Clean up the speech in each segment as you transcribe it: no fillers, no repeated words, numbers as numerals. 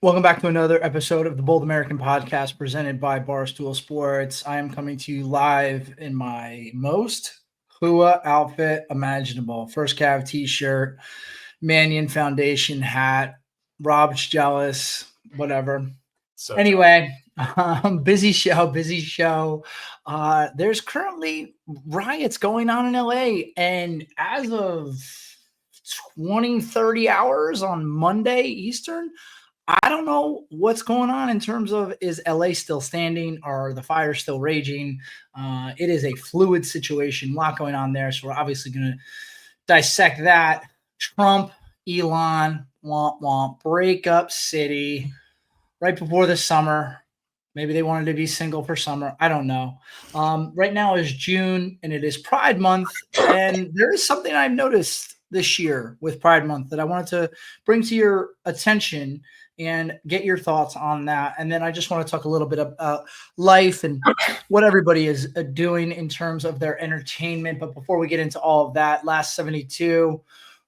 Welcome back to another episode of the Bold American Podcast presented by Barstool Sports. I am coming to you live in my most Hua outfit imaginable. First Cav t-shirt, Mannion Foundation hat, Rob's jealous, whatever. So Anyway, busy show, busy show. There's currently riots going on in LA, and as of 20, 30 hours on Monday Eastern, I don't know what's going on in terms of is LA still standing? Are the fires still raging? It is a fluid situation, a lot going on there. So we're obviously going to dissect that. Trump, Elon, womp womp, breakup city right before the summer. Maybe they wanted to be single for summer. I don't know. Right now is June and it is Pride Month. And there is something I've noticed this year with Pride Month that I wanted to bring to your attention and get your thoughts on that. And then I just want to talk a little bit about life and what everybody is doing in terms of their entertainment. But before we get into all of that, last 72,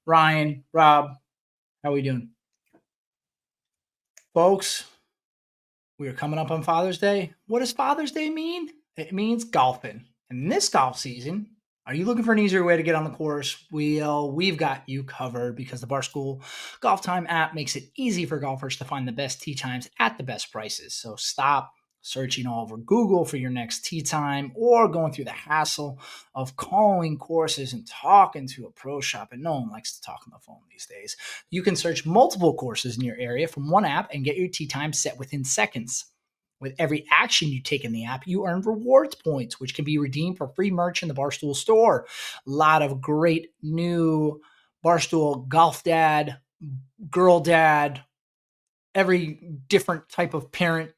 Ryan, Rob, how are we doing? Folks, we are coming up on Father's Day. What does Father's Day mean? It means golfing. And this golf season, are you looking for an easier way to get on the course? We've got you covered because the Barstool Golf Time app makes it easy for golfers to find the best tee times at the best prices. So stop searching all over Google for your next tee time or going through the hassle of calling courses and talking to a pro shop. And no one likes to talk on the phone these days. You can search multiple courses in your area from one app and get your tee time set within seconds. With every action you take in the app, you earn rewards points, which can be redeemed for free merch in the Barstool store. A lot of great new Barstool golf dad, girl dad, every different type of parent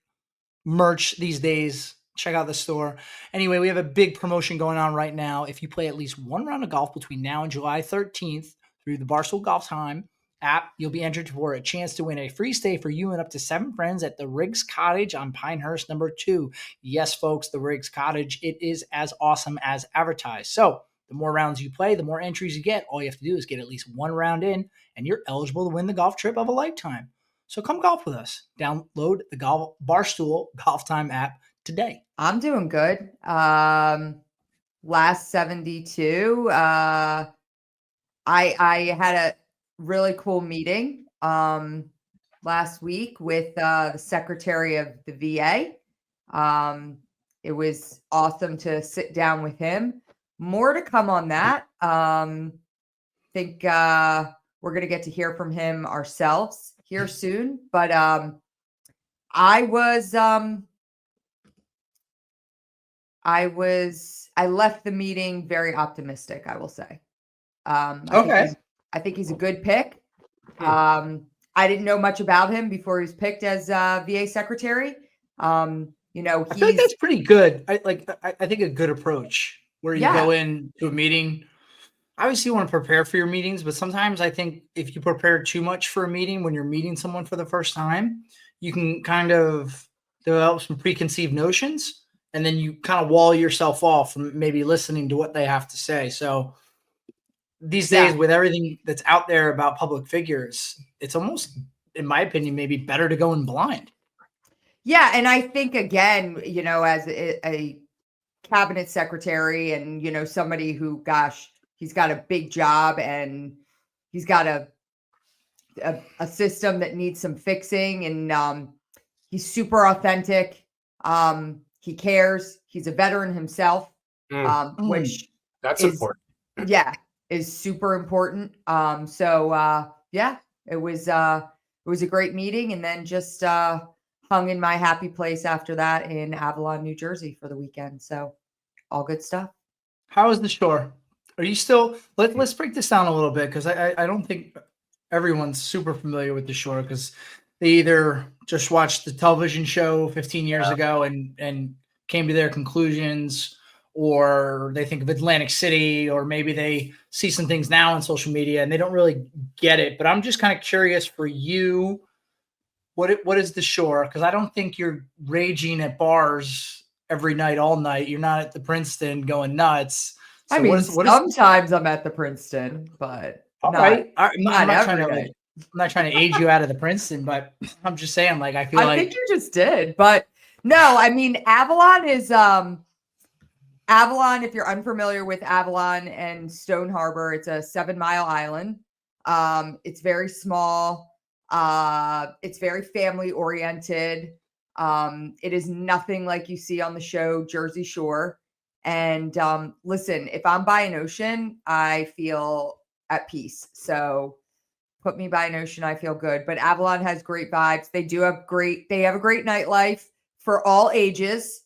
merch these days. Check out the store. Anyway, we have a big promotion going on right now. If you play at least one round of golf between now and July 13th through the Barstool Golf Time app, you'll be entered for a chance to win a free stay for you and up to 7 friends at the Riggs Cottage on Pinehurst number 2. Yes, folks, the Riggs Cottage. It is as awesome as advertised. So the more rounds you play, the more entries you get. All you have to do is get at least one round in, and you're eligible to win the golf trip of a lifetime. So come golf with us. Download the Barstool Golf Time app today. I'm doing good. Last 72. I had a really cool meeting last week with the secretary of the VA. It was awesome to sit down with him. More to come on that. Think we're going to get to hear from him ourselves here soon. But I left the meeting very optimistic, I will say. Okay. I think he's a good pick. I didn't know much about him before he was picked as VA secretary. I feel like that's pretty good. I think a good approach where you go into a meeting. Obviously, you want to prepare for your meetings, but sometimes I think if you prepare too much for a meeting when you're meeting someone for the first time, you can kind of develop some preconceived notions, and then you kind of wall yourself off from maybe listening to what they have to say. So these days, with everything that's out there about public figures, it's almost, in my opinion, maybe better to go in blind. Yeah, and I think, again, as a cabinet secretary and, somebody who, gosh, he's got a big job and he's got a system that needs some fixing, and he's super authentic. He cares. He's a veteran himself, which that's important. Yeah, is super important. It was a great meeting, and then just hung in my happy place after that in Avalon, New Jersey for the weekend. So all good stuff. How is the shore? Are you still? Let's break this down a little bit, because I don't think everyone's super familiar with the shore, because they either just watched the television show 15 years ago and came to their conclusions, or they think of Atlantic City, or maybe they see some things now on social media and they don't really get it. But I'm just kind of curious for you, what is the shore? Because I don't think you're raging at bars every night, all night. You're not at the Princeton going nuts. So sometimes I'm at the Princeton, but all right. I'm not trying to not trying to age you out of the Princeton, but I'm just saying, like, I feel I like think you just did, but no, I mean Avalon is Avalon, if you're unfamiliar with Avalon and Stone Harbor, it's a 7-mile island. It's very small. It's very family oriented. It is nothing like you see on the show Jersey Shore. And listen, if I'm by an ocean, I feel at peace. So put me by an ocean, I feel good. But Avalon has great vibes. They have a great nightlife for all ages.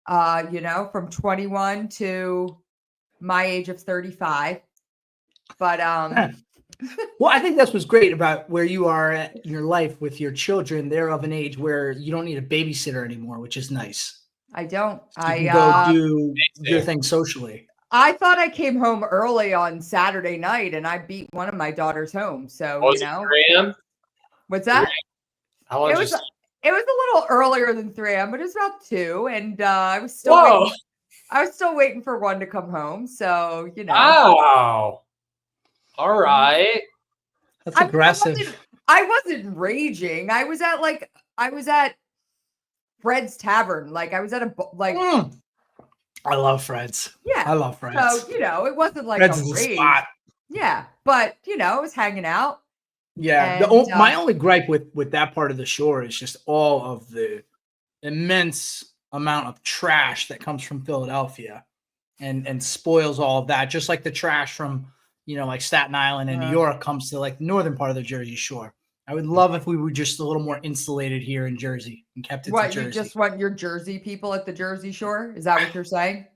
From 21 to my age of 35. But well, I think that's what's great about where you are at in your life with your children. They're of an age where you don't need a babysitter anymore, which is nice. I don't. You can go do your thing socially. I thought I came home early on Saturday night and I beat one of my daughters home. So, Was it 3 a.m.? What's that? How long It was a little earlier than 3 a.m., but it was about 2, and I was still waiting for one to come home. So, Wow. All right. That's aggressive. I wasn't raging. I was at Fred's Tavern. Like I was at I love Fred's. Yeah. I love Fred's. So, it wasn't like Fred's a is rage. a spot. Yeah. But, I was hanging out. Yeah. And, My only gripe with that part of the shore is just all of the immense amount of trash that comes from Philadelphia and spoils all of that. Just like the trash from, like Staten Island and New York comes to like the northern part of the Jersey Shore. I would love if we were just a little more insulated here in Jersey and kept it to Jersey. You just want your Jersey people at the Jersey Shore? Is that what you're saying?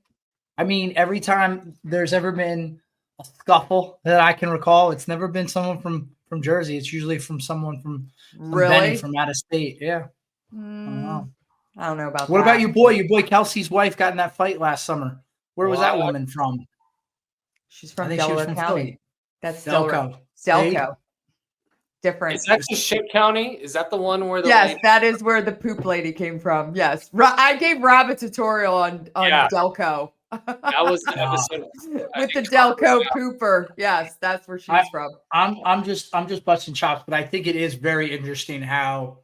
I mean, every time there's ever been a scuffle that I can recall, it's never been someone from Jersey. It's usually from someone from Benny, from out of state. Yeah. I don't know about what about your boy? Your boy Kelsey's wife got in that fight last summer. Where was that woman from? She's from Delaware County. Philly. That's Delco. Delco. Different. Is that the shit county? Is that the one where the Yes, that is where the poop lady came from. Yes. I gave Rob a tutorial on Delco. That was the episode with the Delco pooper. Yes, that's where she's from. I'm just busting chops, but I think it is very interesting how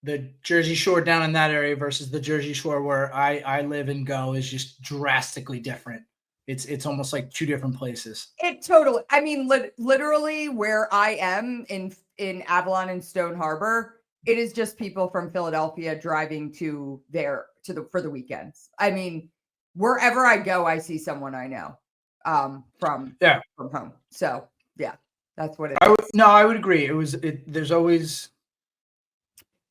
the Jersey Shore down in that area versus the Jersey Shore where I live and go is just drastically different. It's almost like two different places. It totally. I mean, literally, where I am in Avalon and Stone Harbor, it is just people from Philadelphia driving for the weekends. I mean, wherever I go, I see someone I know from home. So yeah, that's what it is. I would agree. There's always.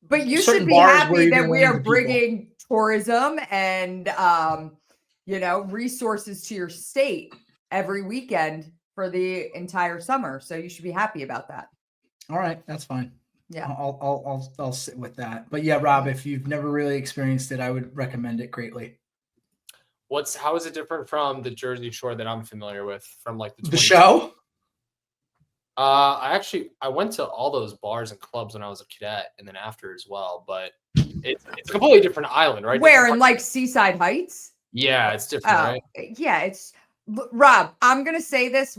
But you should be happy that we are bringing tourism and resources to your state every weekend for the entire summer. So you should be happy about that. All right, that's fine. Yeah, I'll sit with that. But yeah, Rob, if you've never really experienced it, I would recommend it greatly. How is it different from the Jersey Shore that I'm familiar with from like the show? I went to all those bars and clubs when I was a cadet and then after as well, but it's a completely different island, right? Where in like Seaside Heights? Yeah, it's different, right? Yeah, it's Rob, I'm going to say this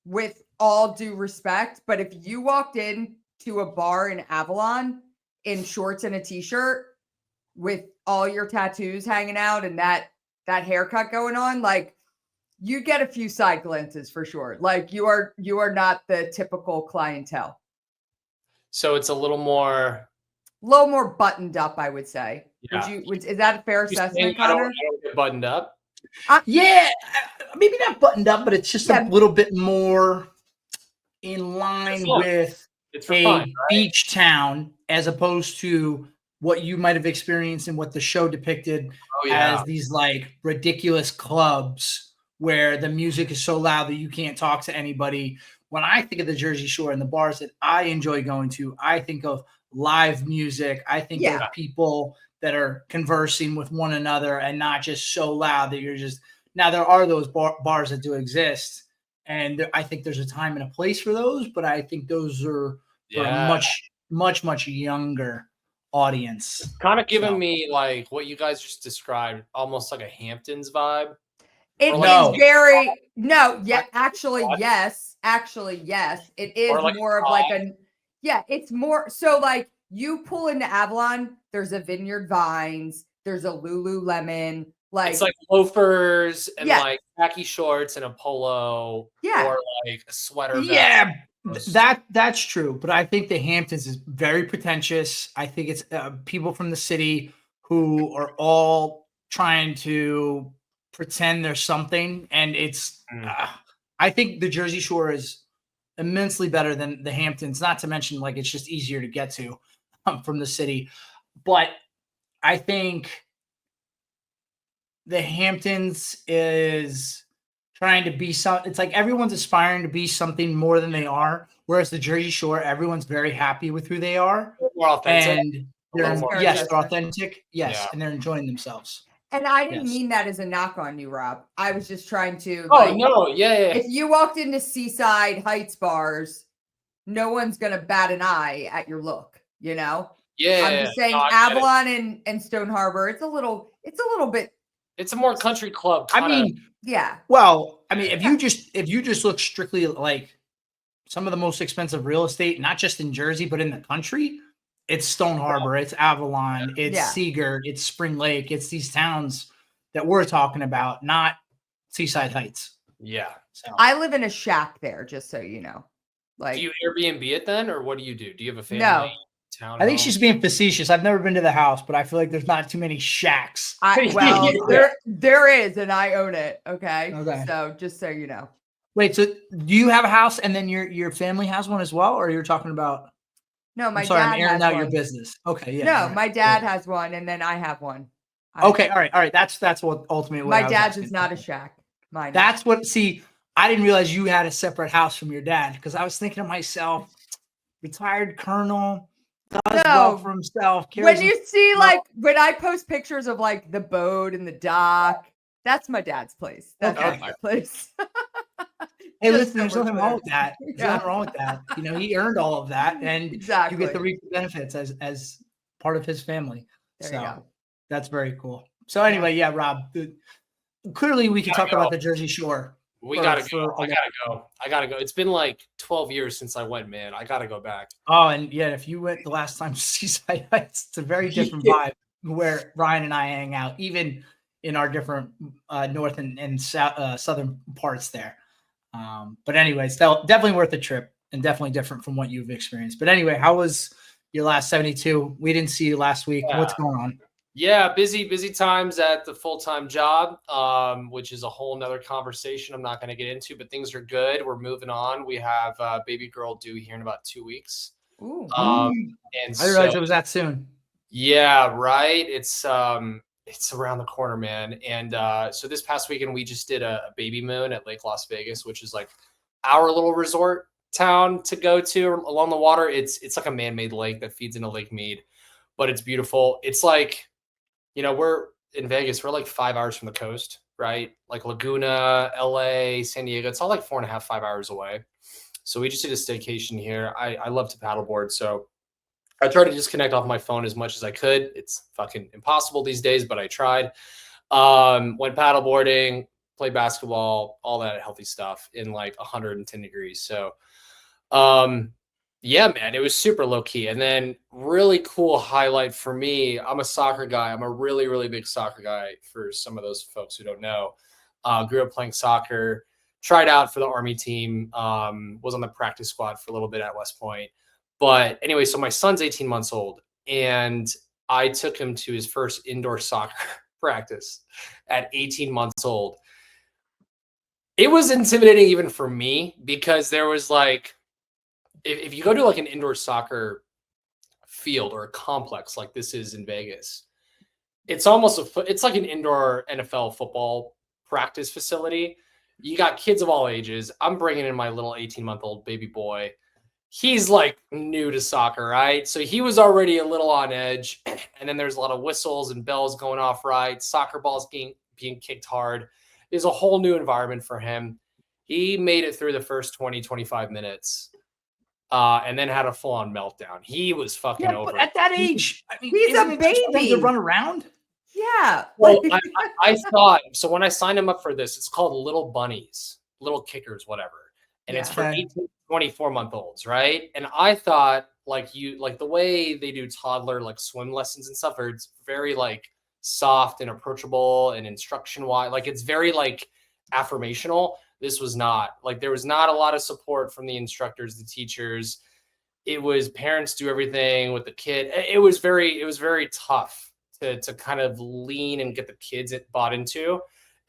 with all due respect, but if you walked in to a bar in Avalon in shorts and a t-shirt with all your tattoos hanging out and that haircut going on, like you get a few side glances for sure. Like you are not the typical clientele. So it's a little more buttoned up, I would say. Yeah. Is that a fair assessment, Connor? I don't get buttoned up. Yeah, maybe not buttoned up, but it's just a little bit more in line with beach town as opposed to what you might have experienced and what the show depicted as these like ridiculous clubs where the music is so loud that you can't talk to anybody. When I think of the Jersey Shore and the bars that I enjoy going to, I think of live music. I think of people that are conversing with one another and not just so loud that you're just. Now there are those bars that do exist, and I think there's a time and a place for those. But I think those are for a much younger audience. Kind of giving me like what you guys just described, almost like a Hamptons vibe. It Or is like very no, yeah, Like, actually, what? yes. Actually, yes. It is Or like more of like a yeah, it's more so like you pull into Avalon, there's a Vineyard Vines, there's a Lululemon, it's like like loafers and yeah, like khaki shorts and a polo yeah. or like a sweater vest. Yeah, that's true. But I think the Hamptons is very pretentious. I think it's people from the city who are all trying to pretend there's something, and it's. Mm. I think the Jersey Shore is immensely better than the Hamptons. Not to mention, like it's just easier to get to from the city. But I think the Hamptons is trying to be some. It's like everyone's aspiring to be something more than they are. Whereas the Jersey Shore, everyone's very happy with who they are, More authentic. and A little That's more fair yes, they're assessment. authentic. Yes, Yeah. and they're enjoying themselves. And I didn't Yes. mean that as a knock on you, Rob. I was just trying to Oh like no, yeah. if you walked into Seaside Heights bars, no one's gonna bat an eye at your look, you know? I'm just No, saying I get it. Avalon and Stone Harbor, it's a little bit It's a more country club I kind of. mean, yeah. well, I mean, if you just look strictly like some of the most expensive real estate, not just in Jersey but in the country, it's Stone Harbor, it's Avalon, it's Yeah. Seagirt, it's Spring Lake, it's these towns that we're talking about, not Seaside Heights. Yeah. So I live in a shack there, just so you know. Like Do you Airbnb it then, or what do you do? Do you have a family no, townhome? I think she's being facetious. I've never been to the house, but I feel like there's not too many shacks. well, Yeah. there is, and I own it. Okay. Okay. So just so you know. Wait, so do you have a house and then your family has one as well, or you're talking about? No, my I'm sorry, I'm dad airing has out your one. business. Okay, yeah. No, all right, my dad cool. has one, and then I have one. I- Okay, all right. That's what ultimately what I My was dad's asking. is not a Okay. shack. Mine. That's what. See, I didn't realize you had a separate house from your dad because I was thinking to myself, retired colonel does well for No. himself. When Carries you see himself. like when I post pictures of like the boat and the dock, that's my dad's place. That's Okay. not my place. Hey, Just listen, so there's we're nothing wrong clear. with that. There's Yeah. nothing wrong with that. You know, he earned all of that, and you get Exactly. to reap the benefits as part of his family. There you So go. that's very cool. So anyway, yeah, Rob. Clearly, we can talk go. about the Jersey Shore. We for- gotta for go. a I long- gotta go. I gotta go. It's been like 12 years since I went, man. I gotta go back. Oh, and yeah, if you went the last time to Seaside Heights, it's a very different vibe where Ryan and I hang out, even in our different north and south, southern parts there. But anyways, definitely worth the trip and definitely different from what you've experienced. But anyway, how was your last 72? We didn't see you last week. Yeah. What's going on? Yeah, busy times at the full-time job, which is a whole nother conversation I'm not going to get into, but things are good. We're moving on. We have baby girl due here in about 2 weeks. Ooh. And I didn't so, realize it was that soon. yeah, right. It's around the corner, man. And so this past weekend we just did a baby moon at Lake Las Vegas, which is like our little resort town to go to along the water. It's like a man-made lake that feeds into Lake Mead, but it's beautiful. It's like, you know, we're in Vegas. We're like 5 hours from the coast, right? Like Laguna, LA, San Diego. It's all like 4.5, 5 hours away. So we just did a staycation here. I love to paddleboard, so I tried to disconnect off my phone as much as I could. It's fucking impossible these days, but I tried. Went paddleboarding, played basketball, all that healthy stuff in like 110 degrees. So, yeah, man, it was super low key. And then really cool highlight for me. I'm a soccer guy. I'm a really, really big soccer guy for some of those folks who don't know. Grew up playing soccer, tried out for the Army team, was on the practice squad for a little bit at West Point. But anyway, so my son's 18 months old, and I took him to his first indoor soccer practice at 18 months old. It was intimidating even for me because there was like, if you go to like an indoor soccer field or a complex like this is in Vegas, it's almost it's like an indoor NFL football practice facility. You got kids of all ages. I'm bringing in my little 18-month-old baby boy. He's like new to soccer, right? So he was already a little on edge. And then there's a lot of whistles and bells going off, right? Soccer balls being kicked hard. There's a whole new environment for him. He made it through the first 20, 25 minutes. And then had a full-on meltdown. He was fucking over But at that it. age, I mean, He's isn't a it just for them to baby. run around? Yeah. Well, I thought so when I signed him up for this, it's called Little Bunnies, Little Kickers, whatever, and it's Yeah. for Okay. 18 to 24-month-olds, right? And I thought like the way they do toddler like swim lessons and stuff, where it's very like soft and approachable and instruction wise, like it's very like affirmational. This was not like there was not a lot of support from the instructors, the teachers. It was parents do everything with the kid. It was very tough to kind of lean and get the kids bought into.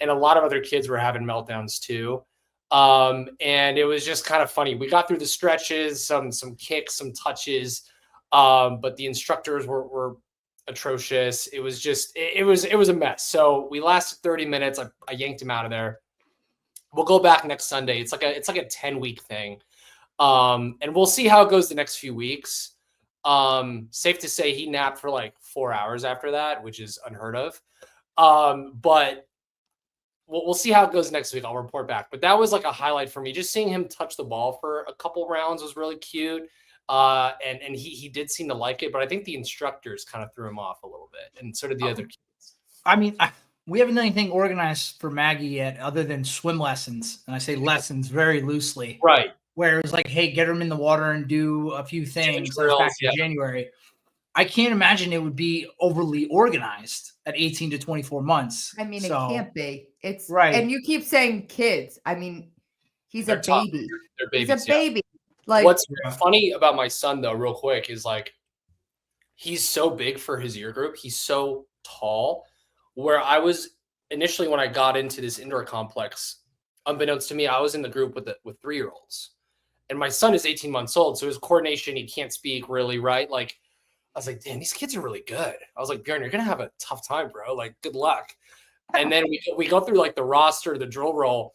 And a lot of other kids were having meltdowns too. And it was just kind of funny. We got through the stretches, some kicks, some touches, but the instructors were atrocious. It was just it was a mess. So we lasted 30 minutes. I yanked him out of there. We'll go back next Sunday. It's like a 10-week thing. And we'll see how it goes the next few weeks. Safe to say he napped for like 4 hours after that, which is unheard of. But we'll see how it goes next week. I'll report back. But that was like a highlight for me. Just seeing him touch the ball for a couple rounds was really cute. And he did seem to like it, but I think the instructors kind of threw him off a little bit, and so did the other kids. I mean, we haven't done anything organized for Maggie yet other than swim lessons. And I say lessons very loosely. Right. Where it was like, hey, get them in the water and do a few things. That was drills, back in yeah. January. I can't imagine it would be overly organized at 18 to 24 months. I mean, So, it can't be. It's right. And you keep saying kids. I mean, he's They're a tough. baby. They're He's babies. a baby. Like, What's funny about my son, though, real quick, is like he's so big for his year group. He's so tall. Where I was initially when I got into this indoor complex, unbeknownst to me, I was in the group with 3-year-olds, and my son is 18 months old, so his coordination, he can't speak really, right? Like I was like, damn, these kids are really good. I was like, Bjorn, you're gonna have a tough time, bro. Like, good luck. And then we go through like the roster, the drill roll,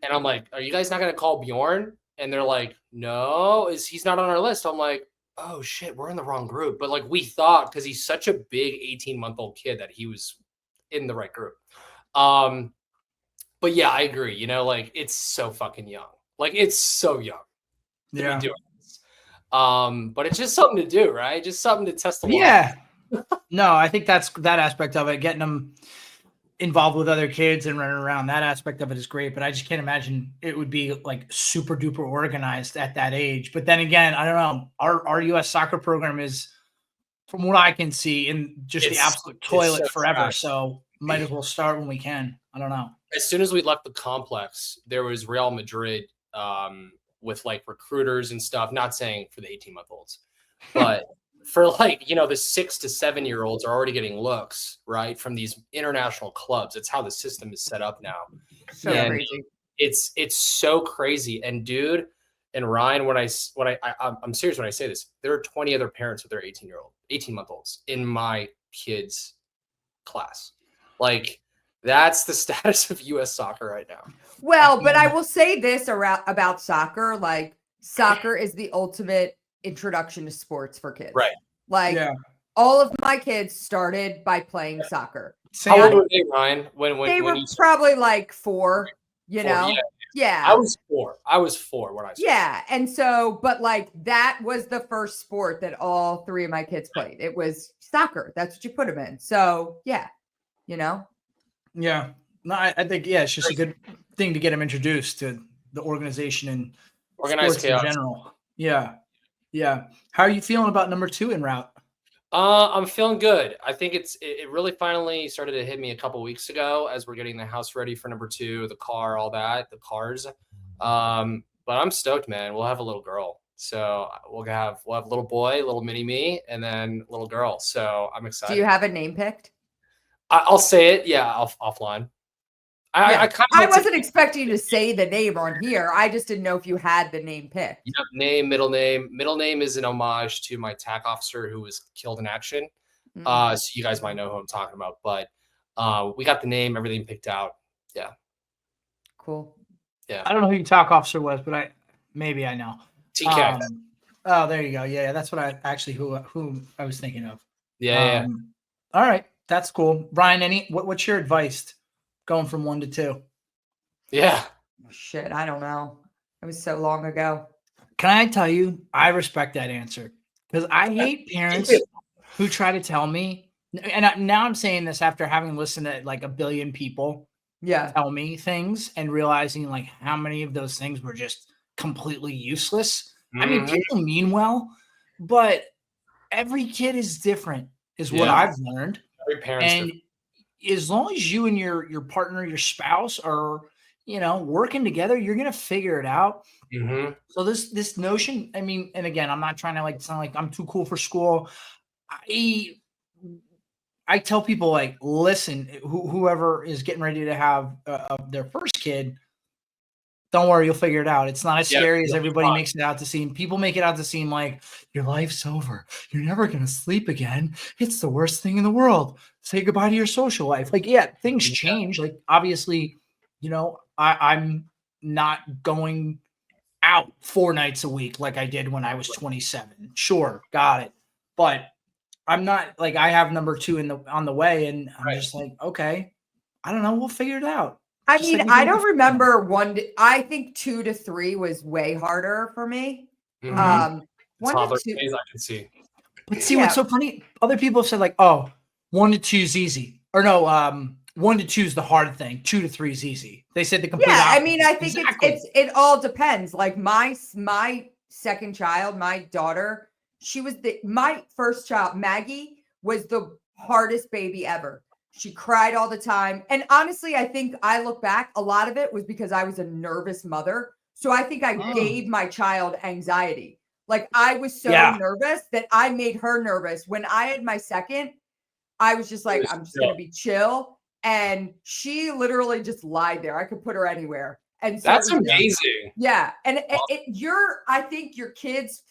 and I'm like, are you guys not gonna call Bjorn? And they're like, no, he's not on our list. I'm like, oh shit, we're in the wrong group. But like we thought, because he's such a big 18-month-old kid, that he was in the right group. But yeah, I agree. You know, like it's so fucking young. Like it's so young to be doing this. But it's just something to do, right? Just something to test the water. Yeah. No, I think that's that aspect of it, getting them involved with other kids and running around. That aspect of it is great, but I just can't imagine it would be like super duper organized at that age. But then again, I don't know. Our U.S. soccer program is, from what I can see, in just the absolute toilet so forever. trash. So might as well start when we can. I don't know. As soon as we left the complex, there was Real Madrid with like recruiters and stuff. Not saying for the 18-month-olds, but for like, you know, the 6 to 7-year-olds are already getting looks, right, from these international clubs. It's how the system is set up now. so And crazy. It's so crazy. And dude, and Ryan, I'm serious when I say this, there are 20 other parents with their 18-month-olds in my kids' class. Like that's the status of U.S. soccer right now. Well, but I will say this about soccer. Like, soccer is the ultimate introduction to sports for kids. Right. Like, all of my kids started by playing soccer. How old were they, Ryan? When they were you probably like 4, you know? Yeah. I was 4. I was 4 when I started. Yeah. And so, but like that was the first sport that all 3 of my kids played. It was soccer. That's what you put them in. So yeah, you know? Yeah. No, I think, it's just a good thing to get them introduced to the organization and organized sports chaos in general. Yeah. Yeah. How are you feeling about number 2 en route? I'm feeling good. I think it really finally started to hit me a couple weeks ago as we're getting the house ready for number 2, the car, all that, the cars. But I'm stoked, man. We'll have a little girl. So we'll have a little boy, little mini me, and then little girl. So I'm excited. Do you have a name picked? I'll say it. Yeah, offline. I wasn't expecting you to say the name on here. I just didn't know if you had the name picked. Yep, name, middle name. Middle name is an homage to my TAC officer who was killed in action. So you guys might know who I'm talking about. But we got the name, everything picked out. Yeah. Cool. Yeah. I don't know who your TAC officer was, but maybe I know. TK. Oh, there you go. Yeah, that's what who I was thinking of. Yeah. All right, that's cool. Brian, what's your advice going from 1 to 2? Yeah. Shit, I don't know. It was so long ago. Can I tell you, I respect that answer because I hate parents who try to tell me And now I'm saying this after having listened to like a billion people Yeah. tell me things and realizing like how many of those things were just completely useless. I mean, Mhm. people mean well, but every kid is different, is what Yeah. I've learned. Every parent's And different. as long as you and your partner, your spouse are, working together, you're gonna figure it out. Mhm. So this notion, I mean, and again, I'm not trying to like sound like I'm too cool for school. I I tell people like, listen, whoever is getting ready to have their first kid, don't worry, you'll figure it out. It's not as Yeah, scary as you'll be everybody fine. makes it out to seem. People make it out to seem like your life's over. You're never gonna sleep again. It's the worst thing in the world. Say goodbye to your social life. Like, yeah, things Yeah. change. Like, obviously, I'm not going out 4 nights a week like I did when I was 27. Sure, got it. But I'm not like I have number two on the way, and I'm Right. just like, okay, I don't know, we'll figure it out. I Just mean, like we I did with the don't first one. remember I think 2 to 3 was way harder for me. Mhm. Um, The 1 to toddler 2, phase, I can see. But see, what's yeah. so funny? Other people have said like, "Oh, 1 to 2 is easy," or no, 1 to 2 is the hard thing. 2 to 3 is easy. They said the complete Yeah, I mean, opposite. I think Exactly. it all depends. Like my second child, my daughter, she was my first child, Maggie, was the hardest baby ever. She cried all the time. And honestly, I think I look back, a lot of it was because I was a nervous mother. So I think I Mm. gave my child anxiety. Like I was so Yeah. nervous that I made her nervous. When I had my second, I was just It like, was I'm just chill. gonna be chill. And she literally just lied there. I could put her anywhere. And so it That's was just, amazing. yeah. And I think your kids,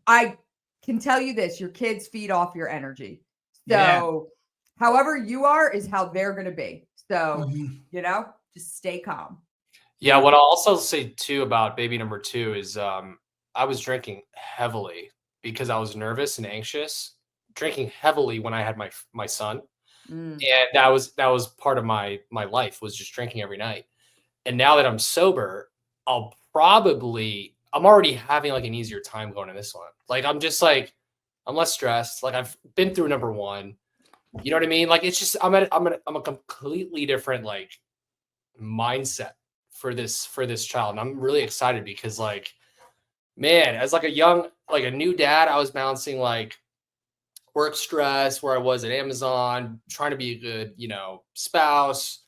I can tell you this, your kids feed off your energy. Yeah. So however you are is how they're gonna be. So, Mhm. just stay calm. Yeah, Yeah. what I'll also say too about baby number 2 is, I was drinking heavily because I was nervous and anxious, drinking heavily when I had my son, Mm. and that was part of my life was just drinking every night. And now that I'm sober, I'm already having, like, an easier time going to this one. Like, I'm just, like I'm less stressed, like, I've been through number 1, you know what I mean? Like, it's just I'm a completely different, like, mindset for this child, and I'm really excited because, like, man, as, like, a new dad, I was balancing, like, work stress where I was at Amazon, trying to be a good, spouse,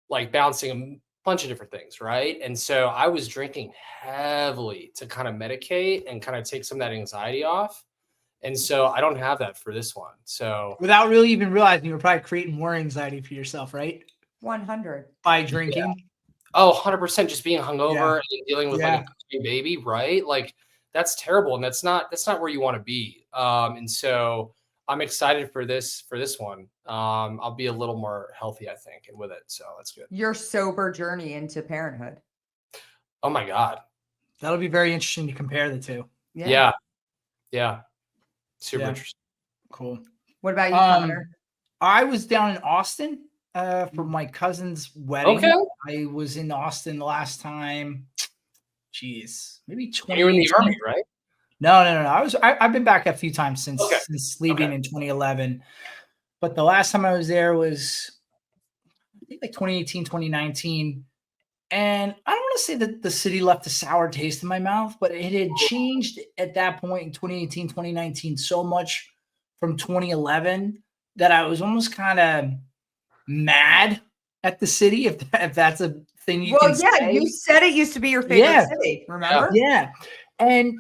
like balancing a bunch of different things, right? And so I was drinking heavily to kind of medicate and kind of take some of that anxiety off. And so I don't have that for this one. So Without really even realizing, you were probably creating more anxiety for yourself, right? 100. By yeah. drinking. Oh, 100% just being Yeah. hungover and dealing with like a Yeah. cooking baby, right? Like that's terrible. And that's not where you want to be. And so I'm excited for this one. I'll be a little more healthy, I think, and with it. So that's good. Your sober journey into parenthood. Oh my God. That'll be very interesting to compare the two. Yeah. Yeah. Yeah. Super Yeah. interesting. Cool. What about you, Um, Connor? I was down in Austin for Mm. my cousin's Okay. wedding. I was in Austin the last time. Jeez, maybe And you were in the army, 2018. right? No, no, no, no. I've been back a few times Okay. since leaving Okay. in 2011. But the last time I was there was I think like 2018, 2019. And I don't want to say that the city left a sour taste in my mouth, but it had changed at that point in 2018, 2019 so much from 2011 that I was almost kind of mad at the city, if that's a thing you can Well, yeah, you say. said it used to be your favorite Yeah, city, Yeah. remember? yeah. And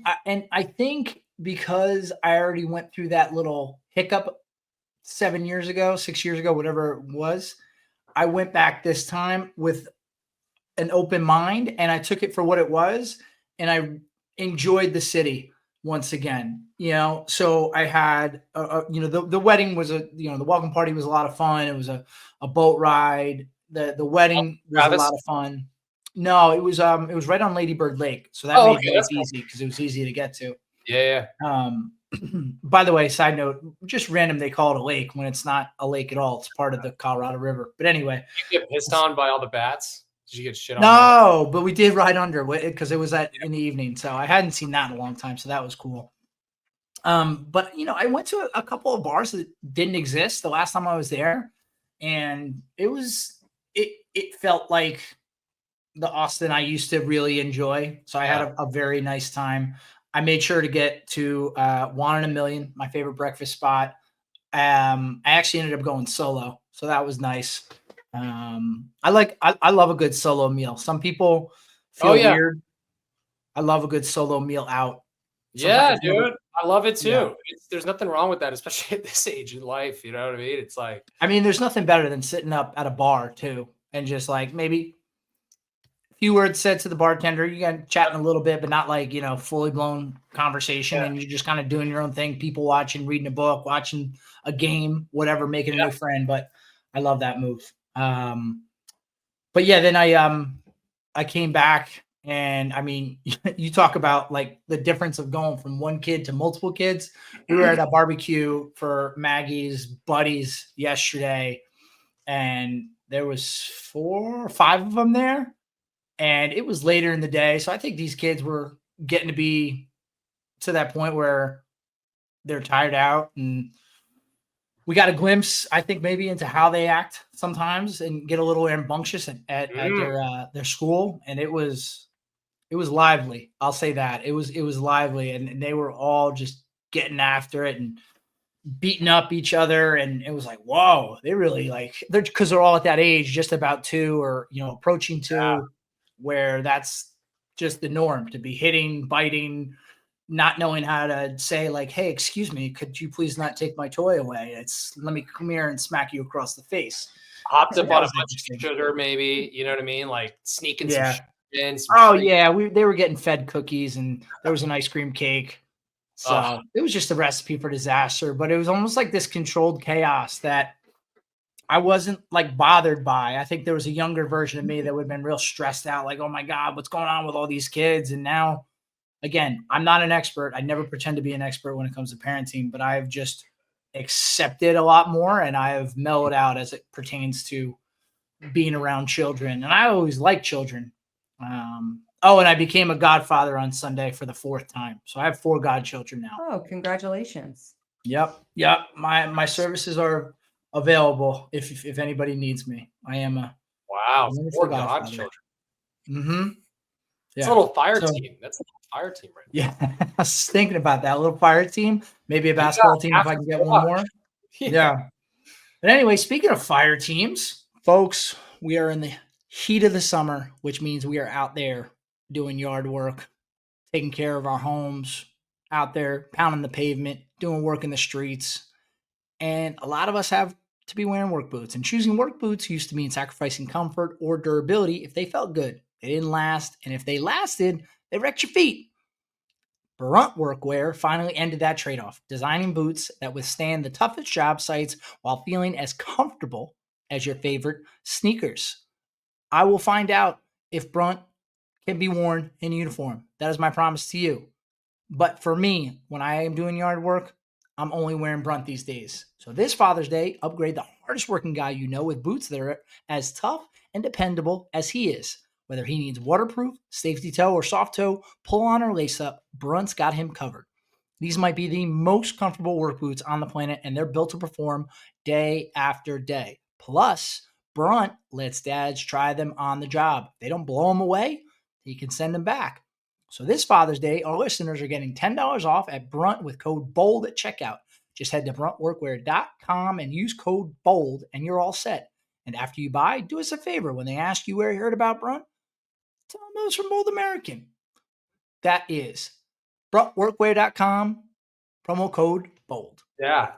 I think because I already went through that little hiccup 7 years ago, 6 years ago, whatever it was, I went back this time with an open mind and I took it for what it was and I enjoyed the city once again. So I had the wedding was the welcome party was a lot of fun. It was a boat ride. The wedding was a lot Travis? of fun. No, it was right on Lady Bird Lake, so that Oh, made okay, life that's cool. easy because it was easy to get to. Yeah, yeah. um by the way, side note, just random, they call it a lake when it's not a lake at all. It's part of the Colorado River, but anyway. You get pissed on by all the bats? Did you get shit on by No, but we did ride under because it was in the evening. So I hadn't seen that in a long time. So that was cool. But I went to a couple of bars that didn't exist the last time I was there, and it felt like the Austin I used to really enjoy. So I had Yeah. a very nice time. I made sure to get to One in a Million, my favorite breakfast spot. I actually ended up going solo, so that was nice. I love a good solo meal. Some people Oh feel yeah. weird. I love a good solo meal out. Yeah, Sometimes dude. I love it yeah. too. There's nothing wrong with that, especially at this age in life. You know what I mean? It's like, I mean, there's nothing better than sitting up at a bar too and just like maybe a few words said to the bartender. You got chatting a little bit, but not like, fully blown conversation. yeah, And you're just kind of doing your own thing, people watching, reading a book, watching a game, whatever, making a yeah. new friend. But I love that move. But yeah, then I came back and I mean, you talk about like the difference of going from one kid to multiple kids. We were at a barbecue for Maggie's buddies yesterday, and there was 4 or 5 of them there, and it was later in the day. So I think these kids were getting to be to that point where they're tired out, and we got a glimpse, I think, maybe into how they act sometimes and get a little rambunctious at Mm, their school, and it was lively. I'll say that it was lively, and they were all just getting after it and beating up each other, and it was like, whoa, they really like they're all at that age, just about 2 or approaching yeah. 2, where that's just the norm to be hitting, biting, not knowing how to say like, hey, excuse me, could you please not take my toy away? It's let me come here and smack you across the face. Hopped So up that on a was bunch of interesting. sugar, maybe. You know what I mean? Like sneaking some Yeah. sugar in, some Oh treat. yeah, they were getting fed cookies and there was an ice cream cake. Oh, So it was just a recipe for disaster, but it was almost like this controlled chaos that I wasn't like bothered by. I think there was a younger version of me that would have been real stressed out, like, oh my God, what's going on with all these kids? And now, again, I'm not an expert. I never pretend to be an expert when it comes to parenting, but I've just accepted a lot more and I have mellowed out as it pertains to being around children. And I always liked children. And I became a godfather on Sunday for the 4th time. So I have 4 godchildren now. Oh, congratulations. Yep. Yep. My services are available if anybody needs me. I am a wow. wonderful 4 godfather. godchildren. Mm-hmm. It's a Yeah. little fire So team. That's a little fire team right yeah, I was thinking about that little fire team, maybe a there. basketball team Yeah, if I after can get one squad. more. Yeah. Yeah. But anyway, speaking of fire teams, folks, we are in the heat of the summer, which means we are out there doing yard work, taking care of our homes, out there pounding the pavement, doing work in the streets. And a lot of us have to be wearing work boots. And choosing work boots used to mean sacrificing comfort or durability if they felt good. They didn't last. And if they lasted, they wrecked your feet. Brunt Workwear finally ended that trade off, designing boots that withstand the toughest job sites while feeling as comfortable as your favorite sneakers. I will find out if Brunt can be worn in uniform. That is my promise to you. But for me, when I am doing yard work, I'm only wearing Brunt these days. So this Father's Day, upgrade the hardest working guy you know with boots that are as tough and dependable as he is. Whether he needs waterproof, safety toe, or soft toe, pull on or lace up, Brunt's got him covered. These might be the most comfortable work boots on the planet, and they're built to perform day after day. Plus, Brunt lets dads try them on the job. They don't blow them away, you can send them back. So this Father's Day, our listeners are getting $10 off at Brunt with code BOLD at checkout. Just head to bruntworkwear.com and use code BOLD, and you're all set. And after you buy, do us a favor. When they ask you where you heard about Brunt, tell them it was from Bold American. That is bruntworkwear.com, promo code BOLD. Yeah.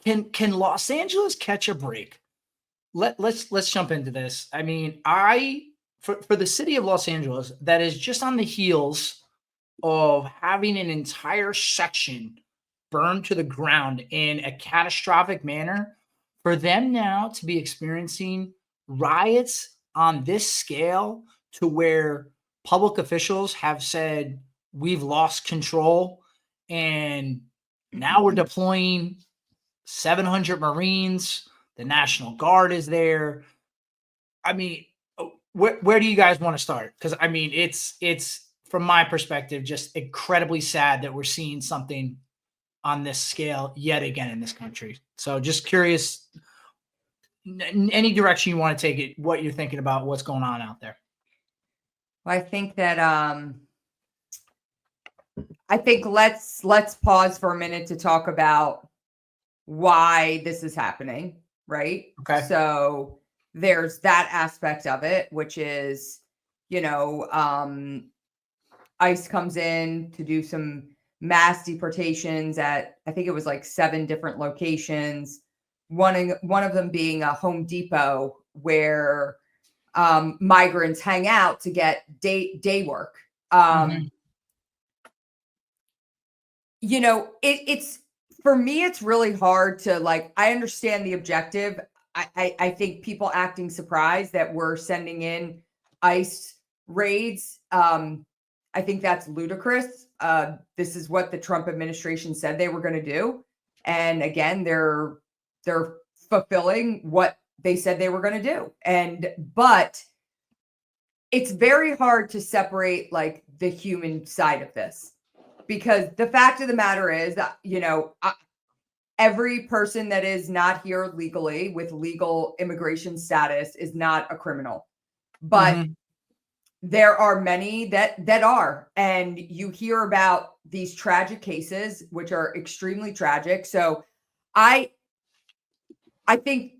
Can Los Angeles catch a break? Let's jump into this. I mean, for the city of Los Angeles, that is just on the heels of having an entire section burned to the ground in a catastrophic manner, for them now to be experiencing riots on this scale to where public officials have said we've lost control and now we're deploying 700 Marines, the National Guard is there. I mean, where do you guys want to start? Because I mean, it's from my perspective, just incredibly sad that we're seeing something on this scale yet again in this country. So just curious, any direction you want to take it, what you're thinking about what's going on out there. Well, I think that let's pause for a minute to talk about why this is happening, right? Okay. So there's that aspect of it, which is, ICE comes in to do some mass deportations at, I think it was like 7 different locations. One of them being a Home Depot where migrants hang out to get day work. It's for me, it's really hard to like, I understand the objective. I think people acting surprised that we're sending in ICE raids. I think that's ludicrous. This is what the Trump administration said they were going to do. And again, they're fulfilling what they said they were going to do. But it's very hard to separate like the human side of this, because the fact of the matter is that, every person that is not here legally with legal immigration status is not a criminal, but there are many that are, and you hear about these tragic cases, which are extremely tragic. So I think,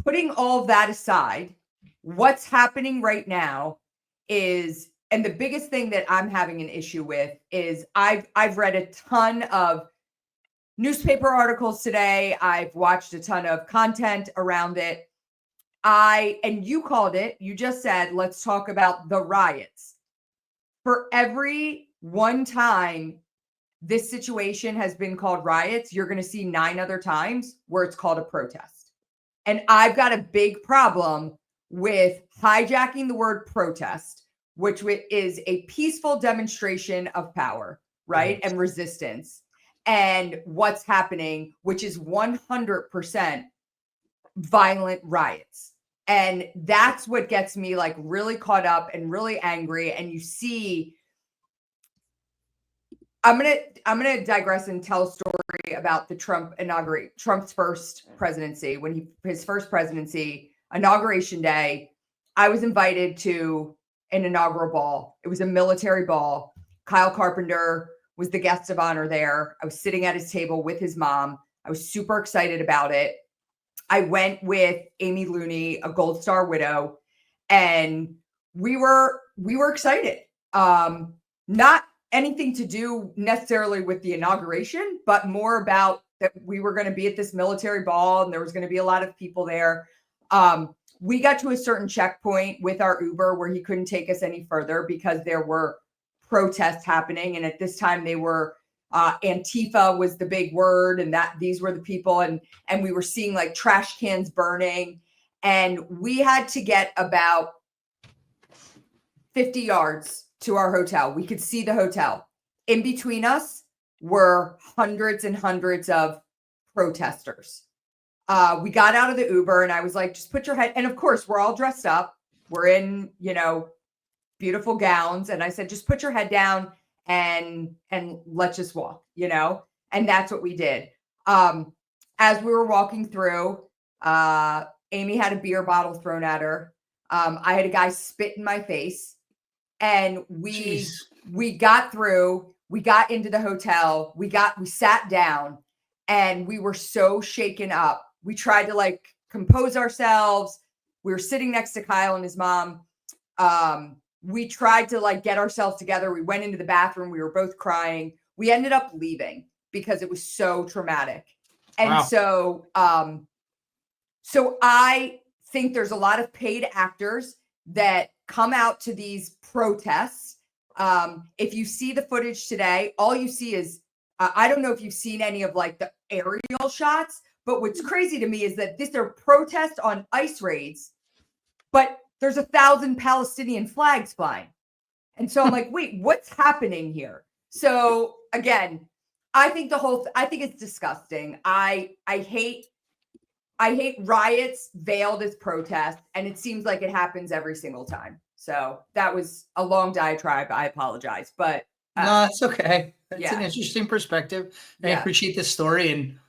putting all of that aside, what's happening right now is, and the biggest thing that I'm having an issue with is I've read a ton of newspaper articles today. I've watched a ton of content around it. And you called it, you just said, let's talk about the riots. For every one time this situation has been called riots, you're going to see 9 other times where it's called a protest. And I've got a big problem with hijacking the word protest, which is a peaceful demonstration of power, right? And resistance. And what's happening, which is 100% violent riots. And that's what gets me like really caught up and really angry. And you see, I'm gonna digress and tell a story about the Trump's first presidency. His first presidency, inauguration day, I was invited to an inaugural ball. It was a military ball. Kyle Carpenter was the guest of honor there. I was sitting at his table with his mom. I was super excited about it. I went with Amy Looney, a Gold Star widow, and we were excited. Not anything to do necessarily with the inauguration, but more about that we were going to be at this military ball and there was going to be a lot of people there. We got to a certain checkpoint with our Uber where he couldn't take us any further because there were protests happening. And at this time they were Antifa was the big word, and that these were the people, and we were seeing like trash cans burning, and we had to get about 50 yards to our hotel. We could see the hotel. In between us were hundreds and hundreds of protesters. We got out of the Uber and I was like, just put your head, and of course we're all dressed up. We're in, beautiful gowns. And I said, just put your head down and let's just walk, and that's what we did. As we were walking through, Amy had a beer bottle thrown at her. I had a guy spit in my face, and we got through, we got into the hotel, we sat down, and we were so shaken up. We tried to like compose ourselves. We were sitting next to Kyle and his mom. We tried to like get ourselves together. We went into the bathroom. We were both crying. We ended up leaving because it was so traumatic. And wow. So I think there's a lot of paid actors that come out to these protests. If you see the footage today, all you see is, I don't know if you've seen any of like the aerial shots, but what's crazy to me is that they're protests on ICE raids, but there's 1,000 Palestinian flags flying. And so I'm like, wait, what's happening here? So again, I think it's disgusting. I hate riots veiled as protests, and it seems like it happens every single time. So that was a long diatribe. I apologize, but No, it's okay. It's an yeah, interesting perspective. I yeah, appreciate this story, and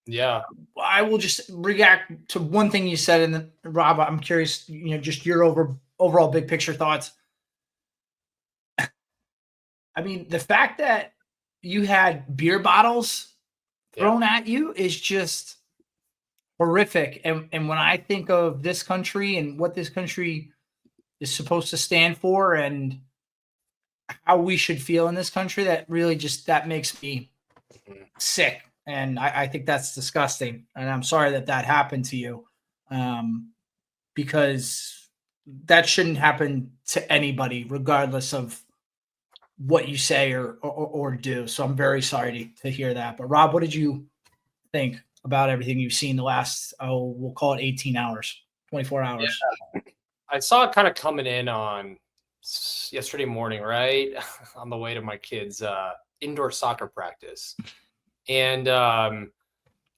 Yeah. I will just react to one thing you said. And then, Rob, I'm curious, just your overall big picture thoughts. I mean, the fact that you had beer bottles Yeah. thrown at you is just horrific. And when I think of this country and what this country is supposed to stand for and how we should feel in this country, that really just that makes me Mhm. sick. And I think that's disgusting. And I'm sorry that that happened to you, because that shouldn't happen to anybody, regardless of what you say or do. So I'm very sorry to hear that. But Rob, what did you think about everything you've seen the last, we'll call it 18 hours, 24 hours? I saw it kind of coming in on yesterday morning, right? On the way to my kids' indoor soccer practice. And I'm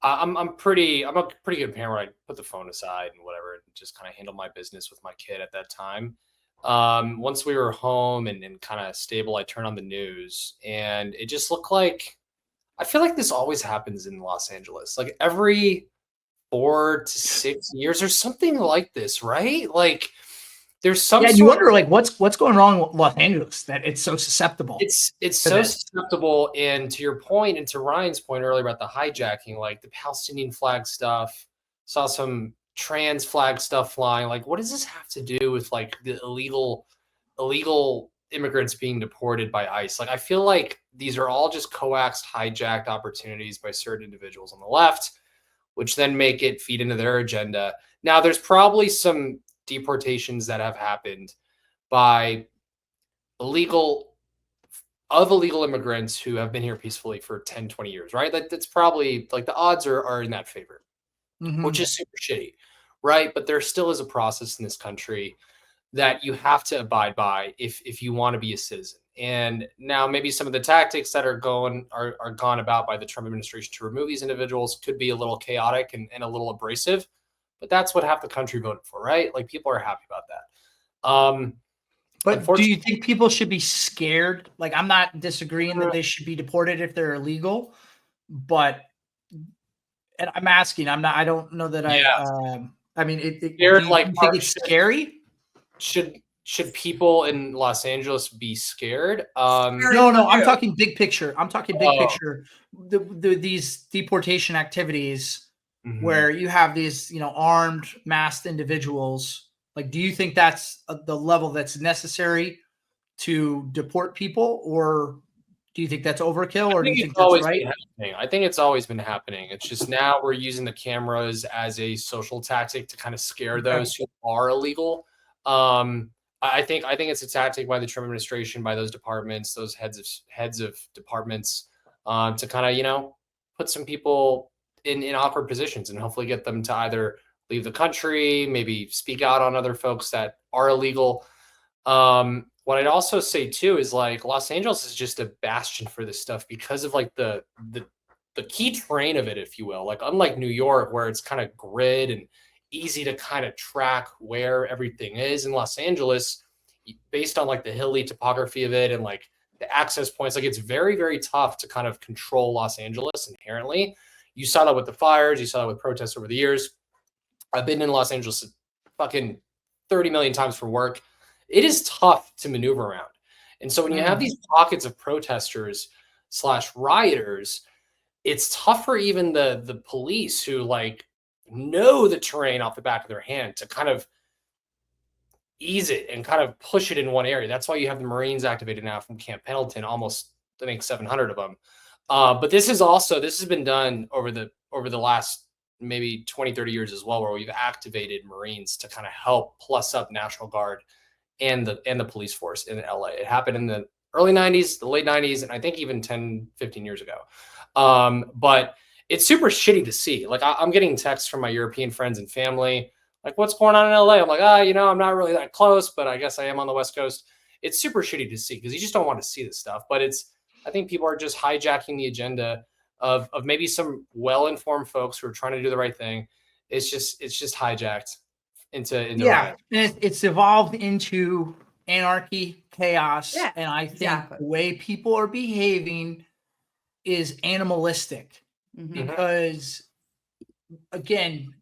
a pretty good parent where I put the phone aside and whatever, and just kind of handle my business with my kid at that time. Once we were home and kind of stable, I turned on the news and it just looked like, I feel like this always happens in Los Angeles. Like every 4 to 6 years or something like this, right? Like there's some Yeah, and you sort of, wonder like what's going wrong with Los Angeles that it's so susceptible it's to so this. susceptible. And to your point, and to Ryan's point earlier about the hijacking, like the Palestinian flag stuff, saw some trans flag stuff flying. Like, what does this have to do with like the illegal immigrants being deported by ICE? Like, I feel like these are all just coaxed, hijacked opportunities by certain individuals on the left, which then make it feed into their agenda. Now, there's probably some deportations that have happened by illegal illegal immigrants who have been here peacefully for 10, 20 years, right? That's probably like the odds are in that favor, which Mhm. is super shitty, right? But there still is a process in this country that you have to abide by if you want to be a citizen. And now maybe some of the tactics that are gone about by the Trump administration to remove these individuals could be a little chaotic and a little abrasive, but that's what half the country voted for, right? Like people are happy about that. But do you Unfortunately, think people should be scared? Like, I'm not disagreeing that they should be deported if they're illegal, but and I'm asking, I don't know that yeah, I mean, do they're you like, think it's scary? should people in Los Angeles be scared? very No, no, I'm true. talking big picture. I'm talking big Oh, picture. These deportation activities mhm. where you have these, armed, masked individuals. Like, do you think that's the level that's necessary to deport people, or do you think that's overkill, I or do think you it's think that's always right? been happening. I think it's always been happening. It's just now we're using the cameras as a social tactic to kind of scare Okay. those who are illegal. I think it's a tactic by the Trump administration, by those departments, those heads of departments, to kind of put some people in awkward positions and hopefully get them to either leave the country, maybe speak out on other folks that are illegal. What I'd also say too is like Los Angeles is just a bastion for this stuff because of like the key terrain of it, if you will. Like unlike New York, where it's kind of grid and easy to kind of track where everything is, in Los Angeles, based on like the hilly topography of it and like the access points, like it's very, very tough to kind of control Los Angeles inherently. You saw that with the fires, you saw that with protests over the years. I've been in Los Angeles fucking 30 million times for work. It is tough to maneuver around. And so when you have Mm. these pockets of protesters slash rioters, it's tough for even the police who like know the terrain off the back of their hand to kind of ease it and kind of push it in one area. That's why you have the Marines activated now from Camp Pendleton, almost I think 700 of them. But this has been done over the last maybe 20, 30 years as well, where we've activated Marines to kind of help plus up National Guard and the police force in LA. It happened in the early 90s, the late 90s, and I think even 10, 15 years ago. But it's super shitty to see. Like I'm getting texts from my European friends and family, like, what's going on in LA? I'm like, I'm not really that close, but I guess I am on the West Coast. It's super shitty to see because you just don't want to see this stuff. But I think people are just hijacking the agenda of maybe some well-informed folks who are trying to do the right thing. It's just hijacked into Yeah, riot. and it's evolved into anarchy, chaos, Yeah, and I think exactly. the way people are behaving is animalistic Mhm. because, again,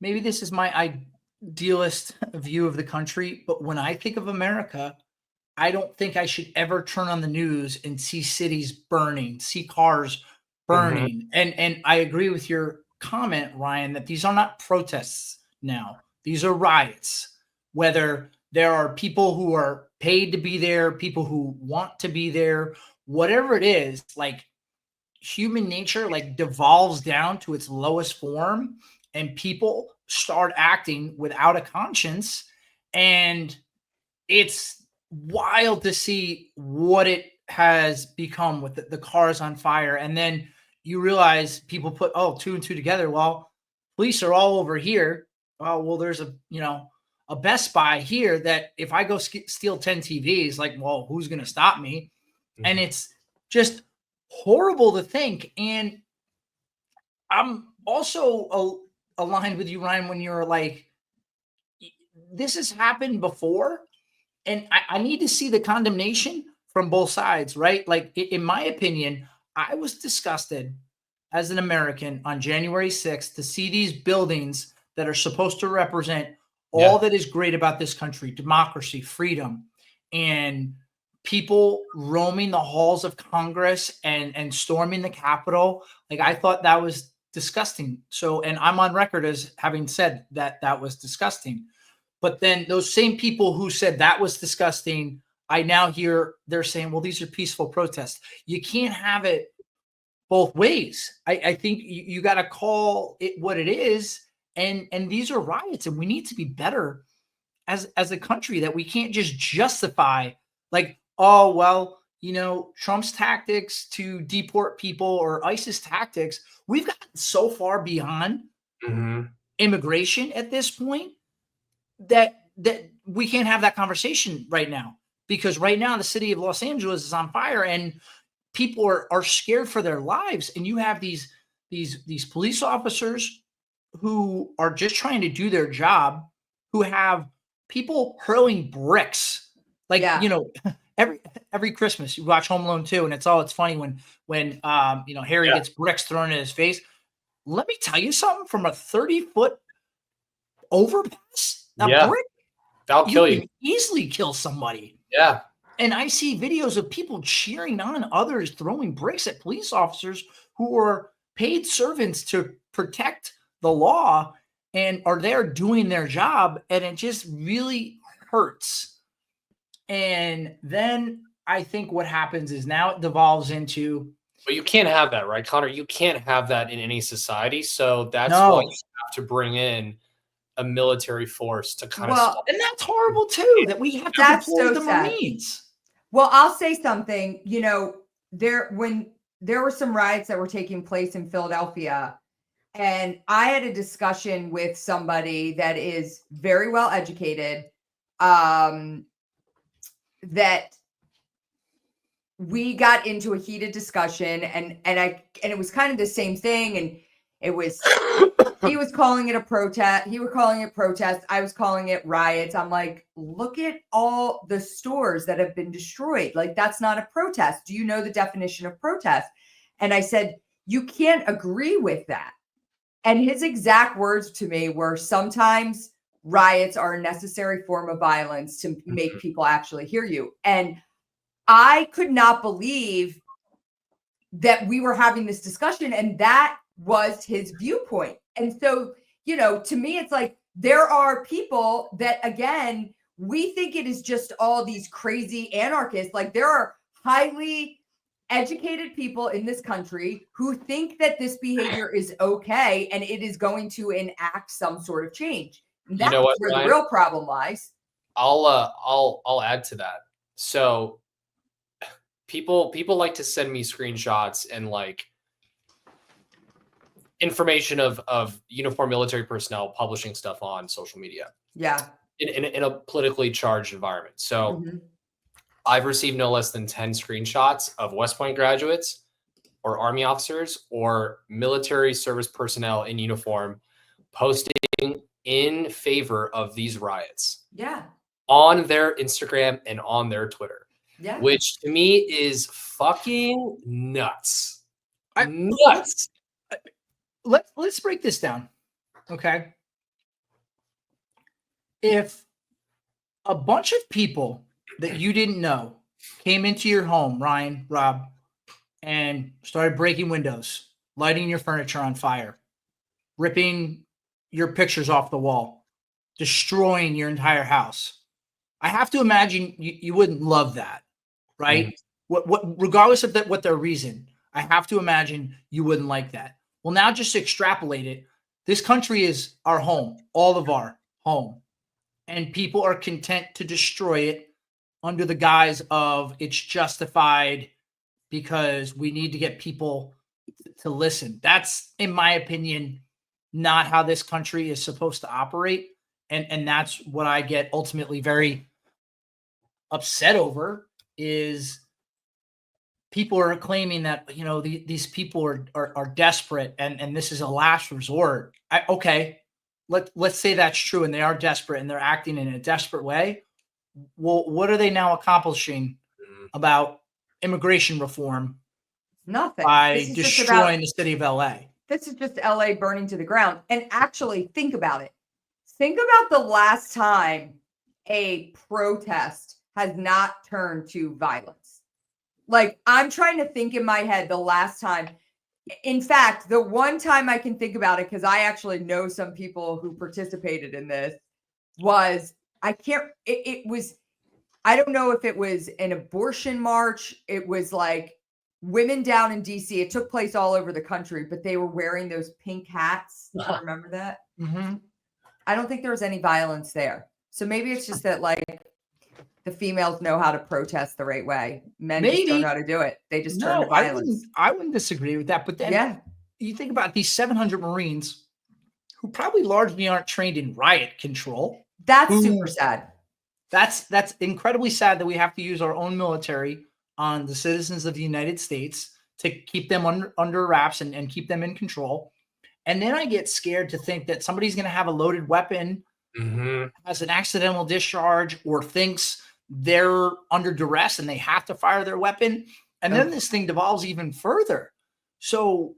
maybe this is my idealist view of the country, but when I think of America, I don't think I should ever turn on the news and see cities burning, see cars Mhm. burning. And I agree with your comment, Ryan, that these are not protests now. These are riots. Whether there are people who are paid to be there, people who want to be there, whatever it is, like human nature like devolves down to its lowest form and people start acting without a conscience, and it's wild to see what it has become with the cars on fire. And then you realize people put, oh, two and two together. Well, police are all over here. Oh, well, there's a Best Buy here that if I go steal 10 TVs, like, well, who's going to stop me? And Mhm. it's just horrible to think. And I'm also aligned with you, Ryan, when you're like, this has happened before, and I need to see the condemnation from both sides, right? Like, in my opinion, I was disgusted as an American on January 6th to see these buildings that are supposed to represent all Yeah. that is great about this country, democracy, freedom, and people roaming the halls of Congress and storming the Capitol. Like, I thought that was disgusting. So, and I'm on record as having said that that was disgusting. But then those same people who said that was disgusting, I now hear they're saying, well, these are peaceful protests. You can't have it both ways. I think you got to call it what it is. And these are riots, and we need to be better as a country, that we can't just justify, like, oh, well, Trump's tactics to deport people or ISIS tactics. We've gotten so far beyond Mhm. immigration at this point that we can't have that conversation right now, because right now the city of Los Angeles is on fire and people are scared for their lives, and you have these police officers who are just trying to do their job, who have people hurling bricks, like, Yeah. every every Christmas you watch Home Alone 2, and it's funny when Harry Yeah. gets bricks thrown in his face. Let me tell you something, from a 30-foot overpass, a Yeah. brick, That'll you kill you. can easily kill somebody. Yeah. And I see videos of people cheering on others throwing bricks at police officers who are paid servants to protect the law and are there doing their job. And it just really hurts. And then I think what happens is now it devolves into, But you can't have that, right, Connor? You can't have that in any society. So that's why you no. have to bring in a military force to kind of Well, stop. And that's horrible too, that we have to that's deploy so the sad. Marines. Well, I'll say something. When there were some riots that were taking place in Philadelphia, and I had a discussion with somebody that is very well educated, that we got into a heated discussion, and it was kind of the same thing, and it was he was calling it a protest. He was calling it protest. I was calling it riots. I'm like, look at all the stores that have been destroyed. Like, that's not a protest. Do you know the definition of protest? And I said, you can't agree with that. And his exact words to me were, sometimes riots are a necessary form of violence to make people actually hear you. And I could not believe that we were having this discussion, and that was his viewpoint. And so, to me, it's like, there are people that, again, we think it is just all these crazy anarchists. Like, there are highly educated people in this country who think that this behavior is okay and it is going to enact some sort of change. And You that's know what, where the Ryan? real problem lies. I'll add to that. So people like to send me screenshots and like information of uniformed military personnel publishing stuff on social media Yeah. in a politically charged environment. So Mhm. I've received no less than 10 screenshots of West Point graduates or Army officers or military service personnel in uniform posting in favor of these riots Yeah. on their Instagram and on their Twitter, Yeah. which to me is fucking nuts. I- Nuts. Let's break this down. Okay. If a bunch of people that you didn't know came into your home, Ryan, Rob, and started breaking windows, lighting your furniture on fire, ripping your pictures off the wall, destroying your entire house, I have to imagine you wouldn't love that, Mhm. right? What regardless of that, what their reason, I have to imagine you wouldn't like that. Well, now just extrapolate it. This country is our home, all of our home, and people are content to destroy it under the guise of it's justified because we need to get people to listen. That's, in my opinion, not how this country is supposed to operate. And that's what I get ultimately very upset over is people are claiming that these people are desperate and this is a last resort. Okay, let's say that's true and they are desperate and they're acting in a desperate way. Well, what are they now accomplishing Mhm. about immigration reform Nothing. This by is just destroying about the city of LA? this is just LA burning to the ground. And actually, think about it. Think about the last time a protest has not turned to violence. Like, I'm trying to think in my head the last time. In fact, the one time I can think about it, because I actually know some people who participated in this, was it was, I don't know if it was an abortion march. It was like women down in DC. It took place all over the country, but they were wearing those pink hats. Do you remember that? Mm-hmm. I don't think there was any violence there. So maybe it's just that like the females know how to protest the right way. Men just don't know how Maybe. to do it. They just turn to No, violence. I wouldn't disagree with that. But then Yeah. you think about these 700 Marines who probably largely aren't trained in riot control. That's super Who sad. that's incredibly sad that we have to use our own military on the citizens of the United States to keep them under wraps and keep them in control. And then I get scared to think that somebody's going to have a loaded weapon, Mhm. has an accidental discharge, or thinks they're under duress and they have to fire their weapon. And then Ugh. this thing devolves even further. So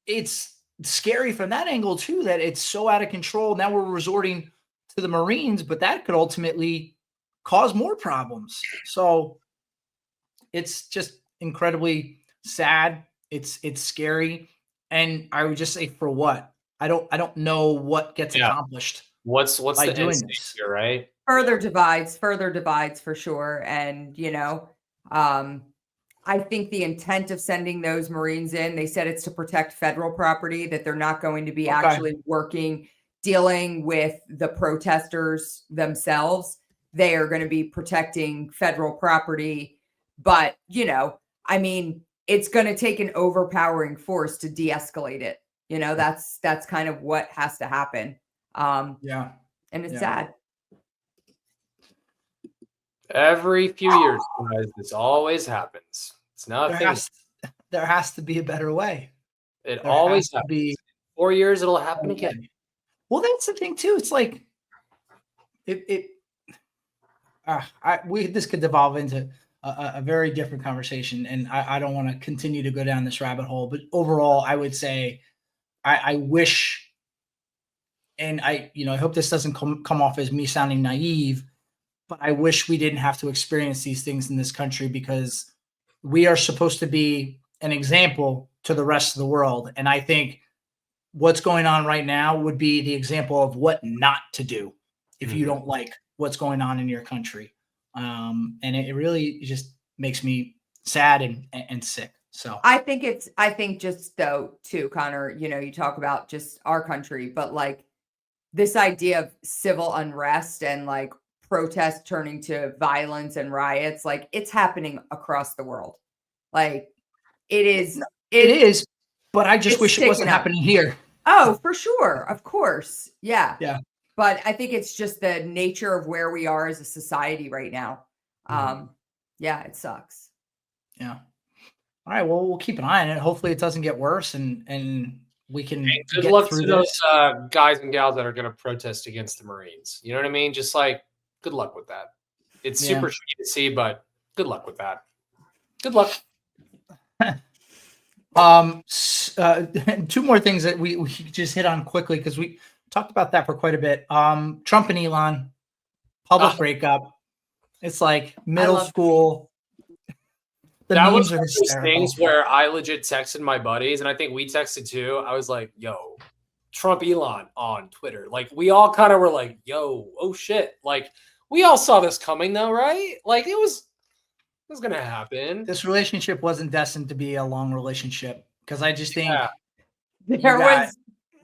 it's scary from that angle too, that it's so out of control. Now we're resorting to the Marines, but that could ultimately cause more problems. So it's just incredibly sad. It's scary. And I would just say, for what? I don't know what gets Yeah. accomplished What's by the end doing state this. here, right? Further divides for sure. And, I think the intent of sending those Marines in, they said it's to protect federal property, that they're not going to be Okay. actually dealing with the protesters themselves. They are going to be protecting federal property. But, I mean, it's going to take an overpowering force to de-escalate it. That's kind of what has to happen. Yeah. And it's Yeah. sad. Every few years, guys, this always happens. It's There nothing. has to be a better way. It There has always to be happens. 4 years, it'll a happen better again. way. Well, that's the thing too. It's like it this could devolve into a very different conversation, and I don't want to continue to go down this rabbit hole. But overall, I would say I wish, and I hope this doesn't come off as me sounding naive, but I wish we didn't have to experience these things in this country because we are supposed to be an example to the rest of the world, and I think what's going on right now would be the example of what not to do if you Mhm. don't like what's going on in your country. And it really just makes me sad and sick. So I think just though too, Connor, you talk about just our country, but like this idea of civil unrest and like protests turning to violence and riots, like it's happening across the world. Like it is, it is, but I just it's wish it sticking wasn't out. happening here. Oh, for sure. Of course. Yeah. Yeah. But I think it's just the nature of where we are as a society right now. Mhm. Yeah, it sucks. Yeah. All right. Well, we'll keep an eye on it. Hopefully it doesn't get worse. And we can Hey, good get luck through to this. those guys and gals that are going to protest against the Marines. You know what I mean? Just like, good luck with that. It's Yeah. super shitty to see, but good luck with that. Good luck. Two more things that we just hit on quickly because we talked about that for quite a bit. Trump and Elon, public breakup. It's like middle love the school. The That was memes are one of those hysterical. things where I legit texted my buddies, and I think we texted too. I was like, yo, Trump Elon on Twitter. Like, we all kind of were like, yo, oh shit. Like, we all saw this coming though, right? Like, it was going to happen. This relationship wasn't destined to be a long relationship because I just think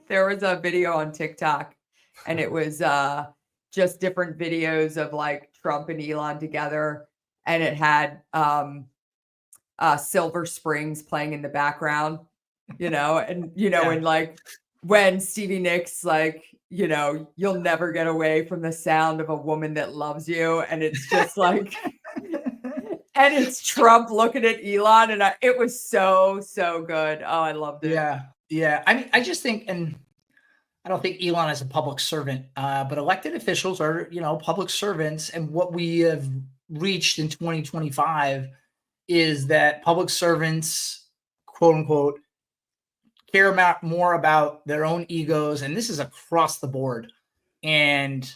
there was a video on TikTok, and it was just different videos of like Trump and Elon together, and it had Silver Springs playing in the background, and and like when Stevie Nicks like, you'll never get away from the sound of a woman that loves you, and it's just like and it's Trump looking at Elon, and it was so good. Oh, I loved it. Yeah. I mean, I just think, and I don't think Elon is a public servant, but elected officials are, public servants. And what we have reached in 2025 is that public servants, quote unquote, care more about their own egos. And this is across the board. And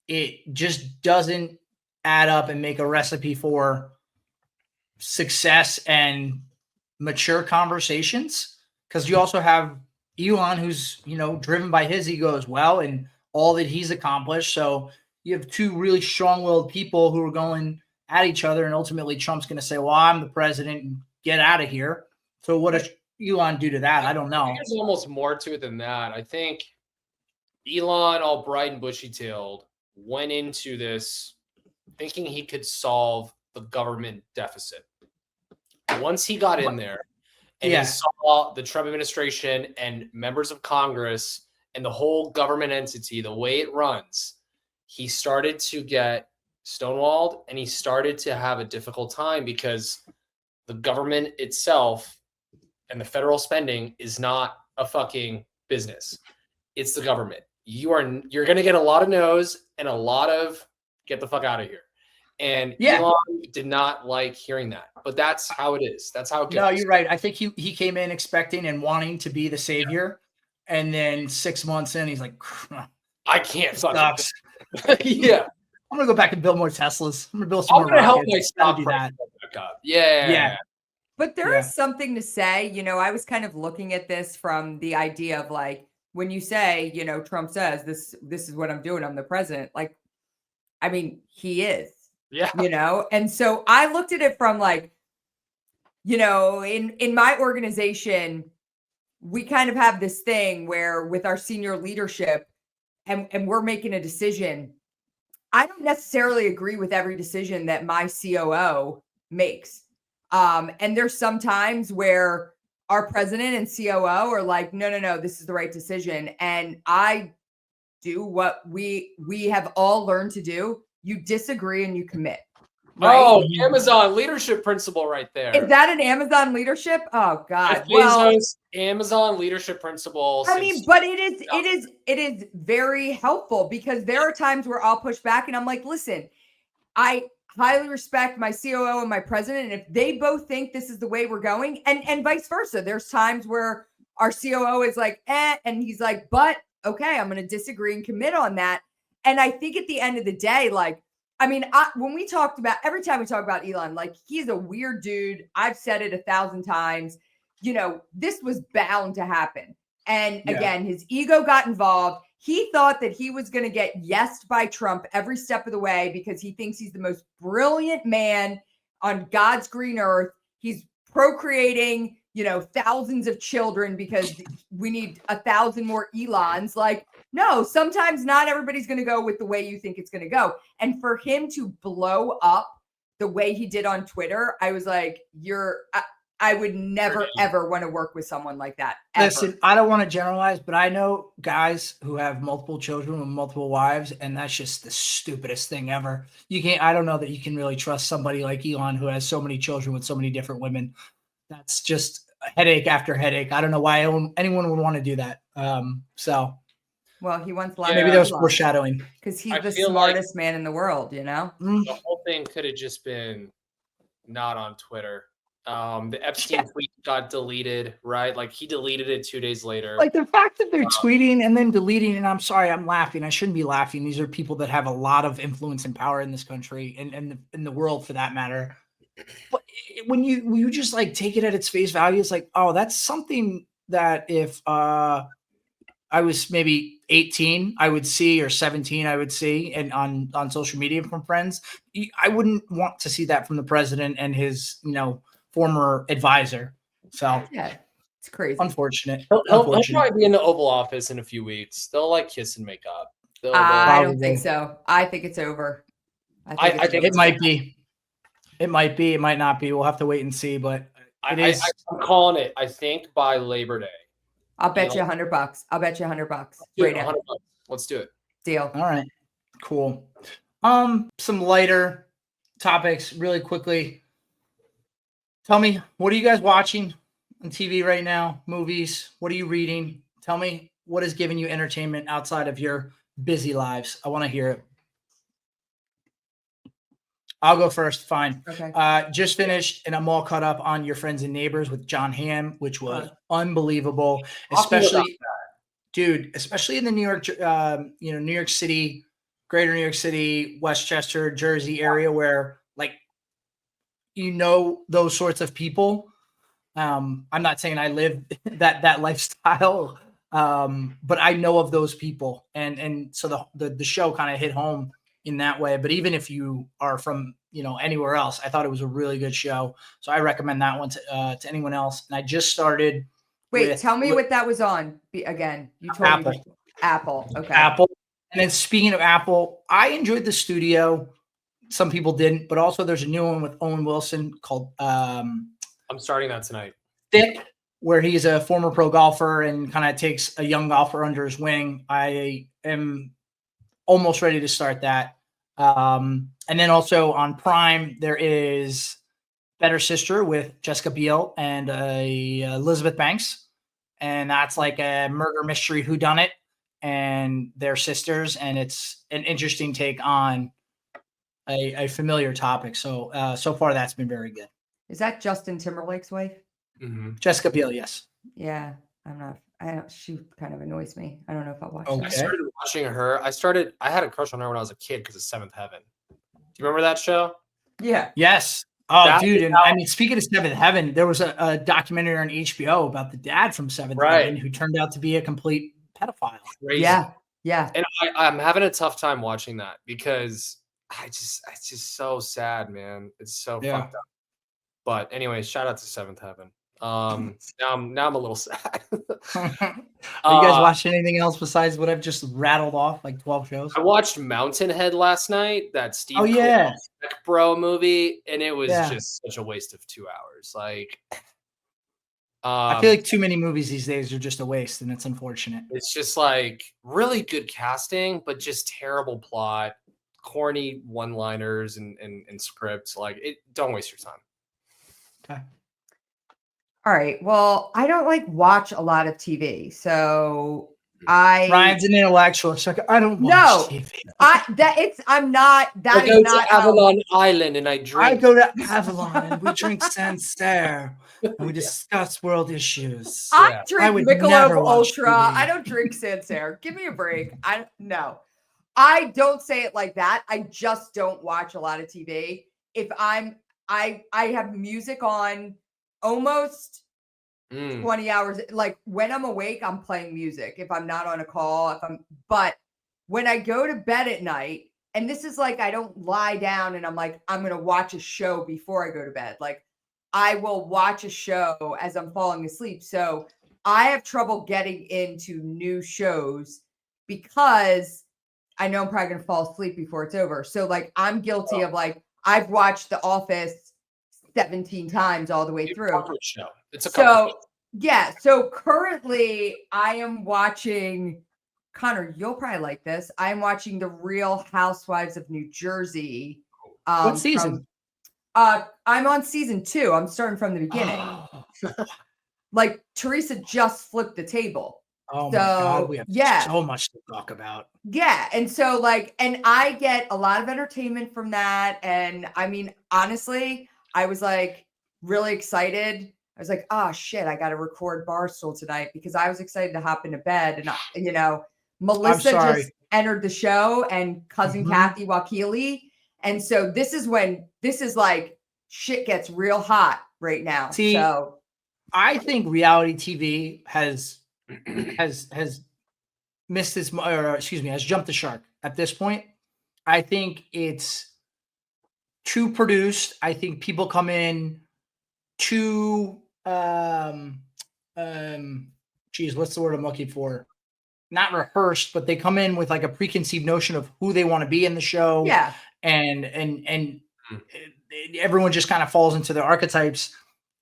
it just doesn't add up and make a recipe for success and mature conversations. Because you also have Elon, who's, driven by his ego as well and all that he's accomplished. So you have two really strong-willed people who are going at each other, and ultimately Trump's going to say, well, I'm the president and get out of here. So what does Elon do to that? I don't know. I think there's almost more to it than that. I think Elon, all bright and bushy-tailed, went into this thinking he could solve the government deficit. Once he got in there and he saw the Trump administration and members of Congress and the whole government entity, the way it runs, he started to get stonewalled, and he started to have a difficult time because the government itself and the federal spending is not a fucking business. It's the government. You're going to get a lot of no's and a lot of get the fuck out of here. And Elon did not like hearing that, but that's how it is. That's how it goes. No, you're right. I think he came in expecting and wanting to be the savior, and then 6 months in, he's like, I can't sucks. Yeah, I'm gonna go back and build more Teslas. I'm gonna build some more rockets. Help my stock do that. Yeah. But there is something to say. I was kind of looking at this from the idea of like, when you say, Trump says this is what I'm doing, I'm the president. Like, I mean, he is. Yeah. And so I looked at it from like, in my organization, we kind of have this thing where with our senior leadership and we're making a decision. I don't necessarily agree with every decision that my COO makes. And there's some times where our president and COO are like, no, this is the right decision. And I do what we have all learned to do. You disagree and you commit. Right? Oh, Amazon leadership principle right there. Is that an Amazon leadership? Oh God. Bezos, Amazon leadership principle. I mean, but it is very helpful because there are times where I'll push back and I'm like, listen, I highly respect my COO and my president. And if they both think this is the way we're going, and vice versa, there's times where our COO is like, and he's like, but okay, I'm going to disagree and commit on that. And I think at the end of the day, like, I mean, when we talked about, every time we talk about Elon, like, he's a weird dude. I've said it 1,000 times. This was bound to happen. And again, his ego got involved. He thought that he was going to get yesed by Trump every step of the way because he thinks he's the most brilliant man on God's green earth. He's procreating, thousands of children because we need 1,000 more Elons. Like, no, sometimes not everybody's going to go with the way you think it's going to go. And for him to blow up the way he did on Twitter, I was like, I would never, ever want to work with someone like that. Ever. Listen, I don't want to generalize, but I know guys who have multiple children with multiple wives, and that's just the stupidest thing ever. I don't know that you can really trust somebody like Elon who has so many children with so many different women. That's just headache after headache. I don't know why anyone would want to do that. So Well, he wants maybe that was foreshadowing. because he's I the feel like smartest man in the world, you know? the whole thing could have just been not on Twitter. The Epstein tweet got deleted, right? Like he deleted it 2 days later. Like the fact that they're tweeting and then deleting, and I'm sorry, I'm laughing. I shouldn't be laughing. These are people that have a lot of influence and power in this country and in the world for that matter. But when you just like take it at its face value, it's like, oh, that's something that if I was maybe 18, I would see, or 17, I would see, and on social media from friends. I wouldn't want to see that from the president and his, former advisor. So Yeah, it's crazy. unfortunate. He'll probably be in the Oval Office in a few weeks. They'll like kiss and make up. I don't think so. I think it's over. I think it might be. It might be. It might not be. We'll have to wait and see. But I'm calling it. I think by Labor Day. I'll bet you $100. I'll bet you $100 right now. Let's do it. Deal. All right. Cool. Some lighter topics really quickly. Tell me, what are you guys watching on TV right now? Movies? What are you reading? Tell me what is giving you entertainment outside of your busy lives. I want to hear it. I'll go first. Fine. Okay. Just finished, and I'm all caught up on Your Friends and Neighbors with John Hamm, which was unbelievable. Especially in the New York City, greater New York City, Westchester, Jersey area, where those sorts of people. I'm not saying I live that lifestyle, but I know of those people, and so the show kind of hit home in that way. But even if you are from anywhere else, I thought it was a really good show, so I recommend that one to anyone else. And I just started. Wait, tell me what that was on again. You told me Apple. Okay. Apple. And then speaking of Apple, I enjoyed the studio. Some people didn't, but also there's a new one with Owen Wilson called I'm starting that tonight. Thick, where he's a former pro golfer and kind of takes a young golfer under his wing. I am almost ready to start that. And then also on Prime, there is Better Sister with Jessica Biel and Elizabeth Banks. And that's like a murder mystery whodunit, and they're sisters. And it's an interesting take on a familiar topic. So far that's been very good. Is that Justin Timberlake's wife? Mm-hmm. Jessica Biel, yes. Yeah, she kind of annoys me. I don't know if I'll watch Okay. that. I started watching her. I had a crush on her when I was a kid because of Seventh Heaven. Do you remember that show? Yeah. Yes. Oh, dude. And I mean, speaking of Seventh Heaven, there was a documentary on HBO about the dad from Seventh Heaven who turned out to be a complete pedophile. Crazy. Yeah. And I'm having a tough time watching that because it's just so sad, man. It's so fucked up. But anyways, shout out to Seventh Heaven. Now I'm a little sad. Are you guys watching anything else besides what I've just rattled off, like 12 shows? I watched Mountainhead last night, that Steve Bro movie, and it was just such a waste of 2 hours. Like, I feel like too many movies these days are just a waste, and it's unfortunate. It's just like really good casting, but just terrible plot, corny one-liners and scripts. Like, don't waste your time. Okay. All right. Well, I don't watch a lot of TV, so Ryan's an intellectual. So I don't watch TV. I'm not. That is not to Avalon Island, and I drink. I go to Avalon and we drink Sancerre and we discuss world issues. I drink Michelob Ultra. I don't drink Sancerre. Give me a break. No. I don't say it like that. I just don't watch a lot of TV. If I have music on almost 20 hours. Like when I'm awake, I'm playing music. If I'm not on a call, but when I go to bed at night, and this is like, I don't lie down and I'm like, I'm going to watch a show before I go to bed. Like I will watch a show as I'm falling asleep. So I have trouble getting into new shows because I know I'm probably going to fall asleep before it's over. So like, I'm guilty of I've watched The Office 17 times all the way through. It's a comfort show. Yeah. So currently I am watching, Connor, you'll probably like this. I'm watching The Real Housewives of New Jersey. What season? I'm on season 2. I'm starting from the beginning. like Teresa just flipped the table. Oh my God, So we have yeah, so much to talk about. yeah. And so like, and I get a lot of entertainment from that. And I mean, honestly, I was like really excited. I was like, oh shit, I got to record Barstool tonight because I was excited to hop into bed. And, I'm Melissa sorry. just entered the show and cousin Mhm. Kathy Wakili. And so this is like shit gets real hot right now. See, So I think reality TV has missed this, or excuse me, has jumped the shark at this point. I think it's too produced. I think people come in too geez, what's the word I'm looking for? Not rehearsed, but they come in with like a preconceived notion of who they want to be in the show, yeah, and everyone just kind of falls into their archetypes.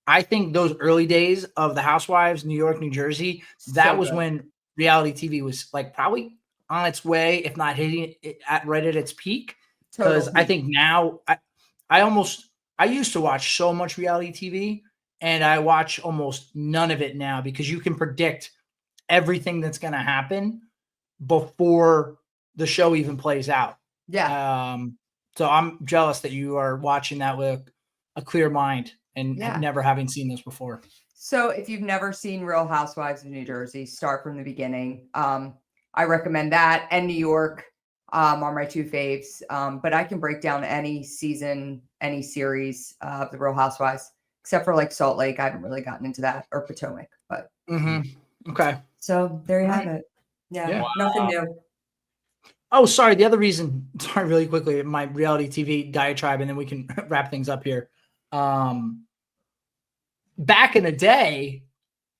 I think those early days of the Housewives, New York, New Jersey, that so was good. when reality TV was like probably on its way, if not hitting it at right at its peak. Because Total I heat. think now I used to watch so much reality TV, and I watch almost none of it now because you can predict everything that's going to happen before the show even plays out. Yeah. So I'm jealous that you are watching that with a clear mind and Yeah. never having seen this before. So if you've never seen Real Housewives of New Jersey, start from the beginning. I recommend that, and New York are my two faves. But I can break down any season, any series of the Real Housewives, except for like Salt Lake. I haven't really gotten into that, or Potomac. But Okay. so there you All have right. it. Yeah, Yeah. nothing new. Oh, sorry. The other reason, sorry, really quickly, my reality TV diatribe, and then we can wrap things up here. Back in the day,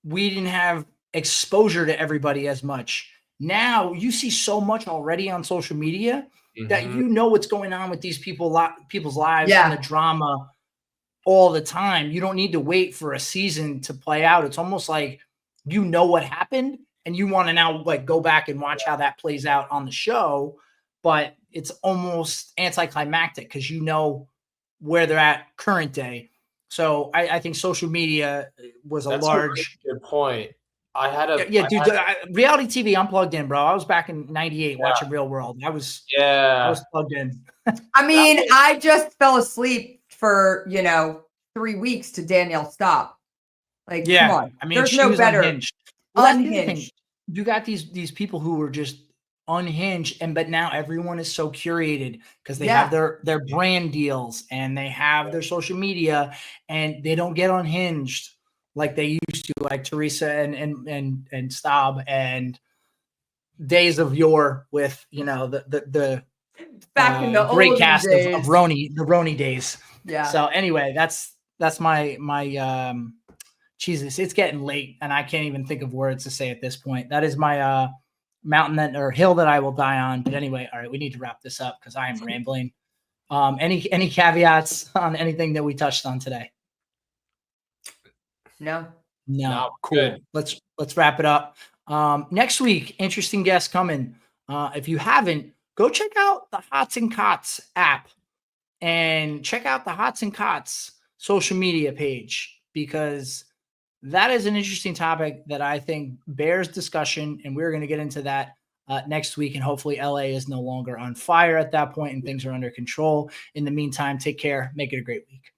we didn't have exposure to everybody as much. Now you see so much already on social media that Mhm. you know what's going on with these people's lives and the Yeah, drama all the time. You don't need to wait for a season to play out. It's almost like you know what happened and you want to now like go back and watch how that plays out on the show, but it's almost anticlimactic because you know where they're at current day. So I think social media was a That's a really large good point. I had a yeah, dude. Reality TV, I'm plugged in, bro. I was back in '98 watching Real World. I was yeah. plugged in. I mean, I just fell asleep for 3 weeks to Danielle Stop. Like, come Yeah, on, I mean, there's she no was better. unhinged. Well, that's the other thing. Unhinged. You got these people who were just unhinged, but now everyone is so curated because they have Yeah, their brand deals and they have their social media, and they don't get unhinged like they used to, like Teresa and Staub and days of yore with the back in the great olden cast of days. the Roni days. Yeah. So anyway, that's my Jesus, it's getting late and I can't even think of words to say at this point. That is my mountain that or hill that I will die on. But anyway, all right, we need to wrap this up because I am rambling. Any caveats on anything that we touched on today? No. No, cool. Good. Let's wrap it up. Next week, interesting guests coming. If you haven't, go check out the Hots and Cots app and check out the Hots and Cots social media page because that is an interesting topic that I think bears discussion, and we're going to get into that next week. And hopefully, LA is no longer on fire at that point, and things are under control. In the meantime, take care. Make it a great week.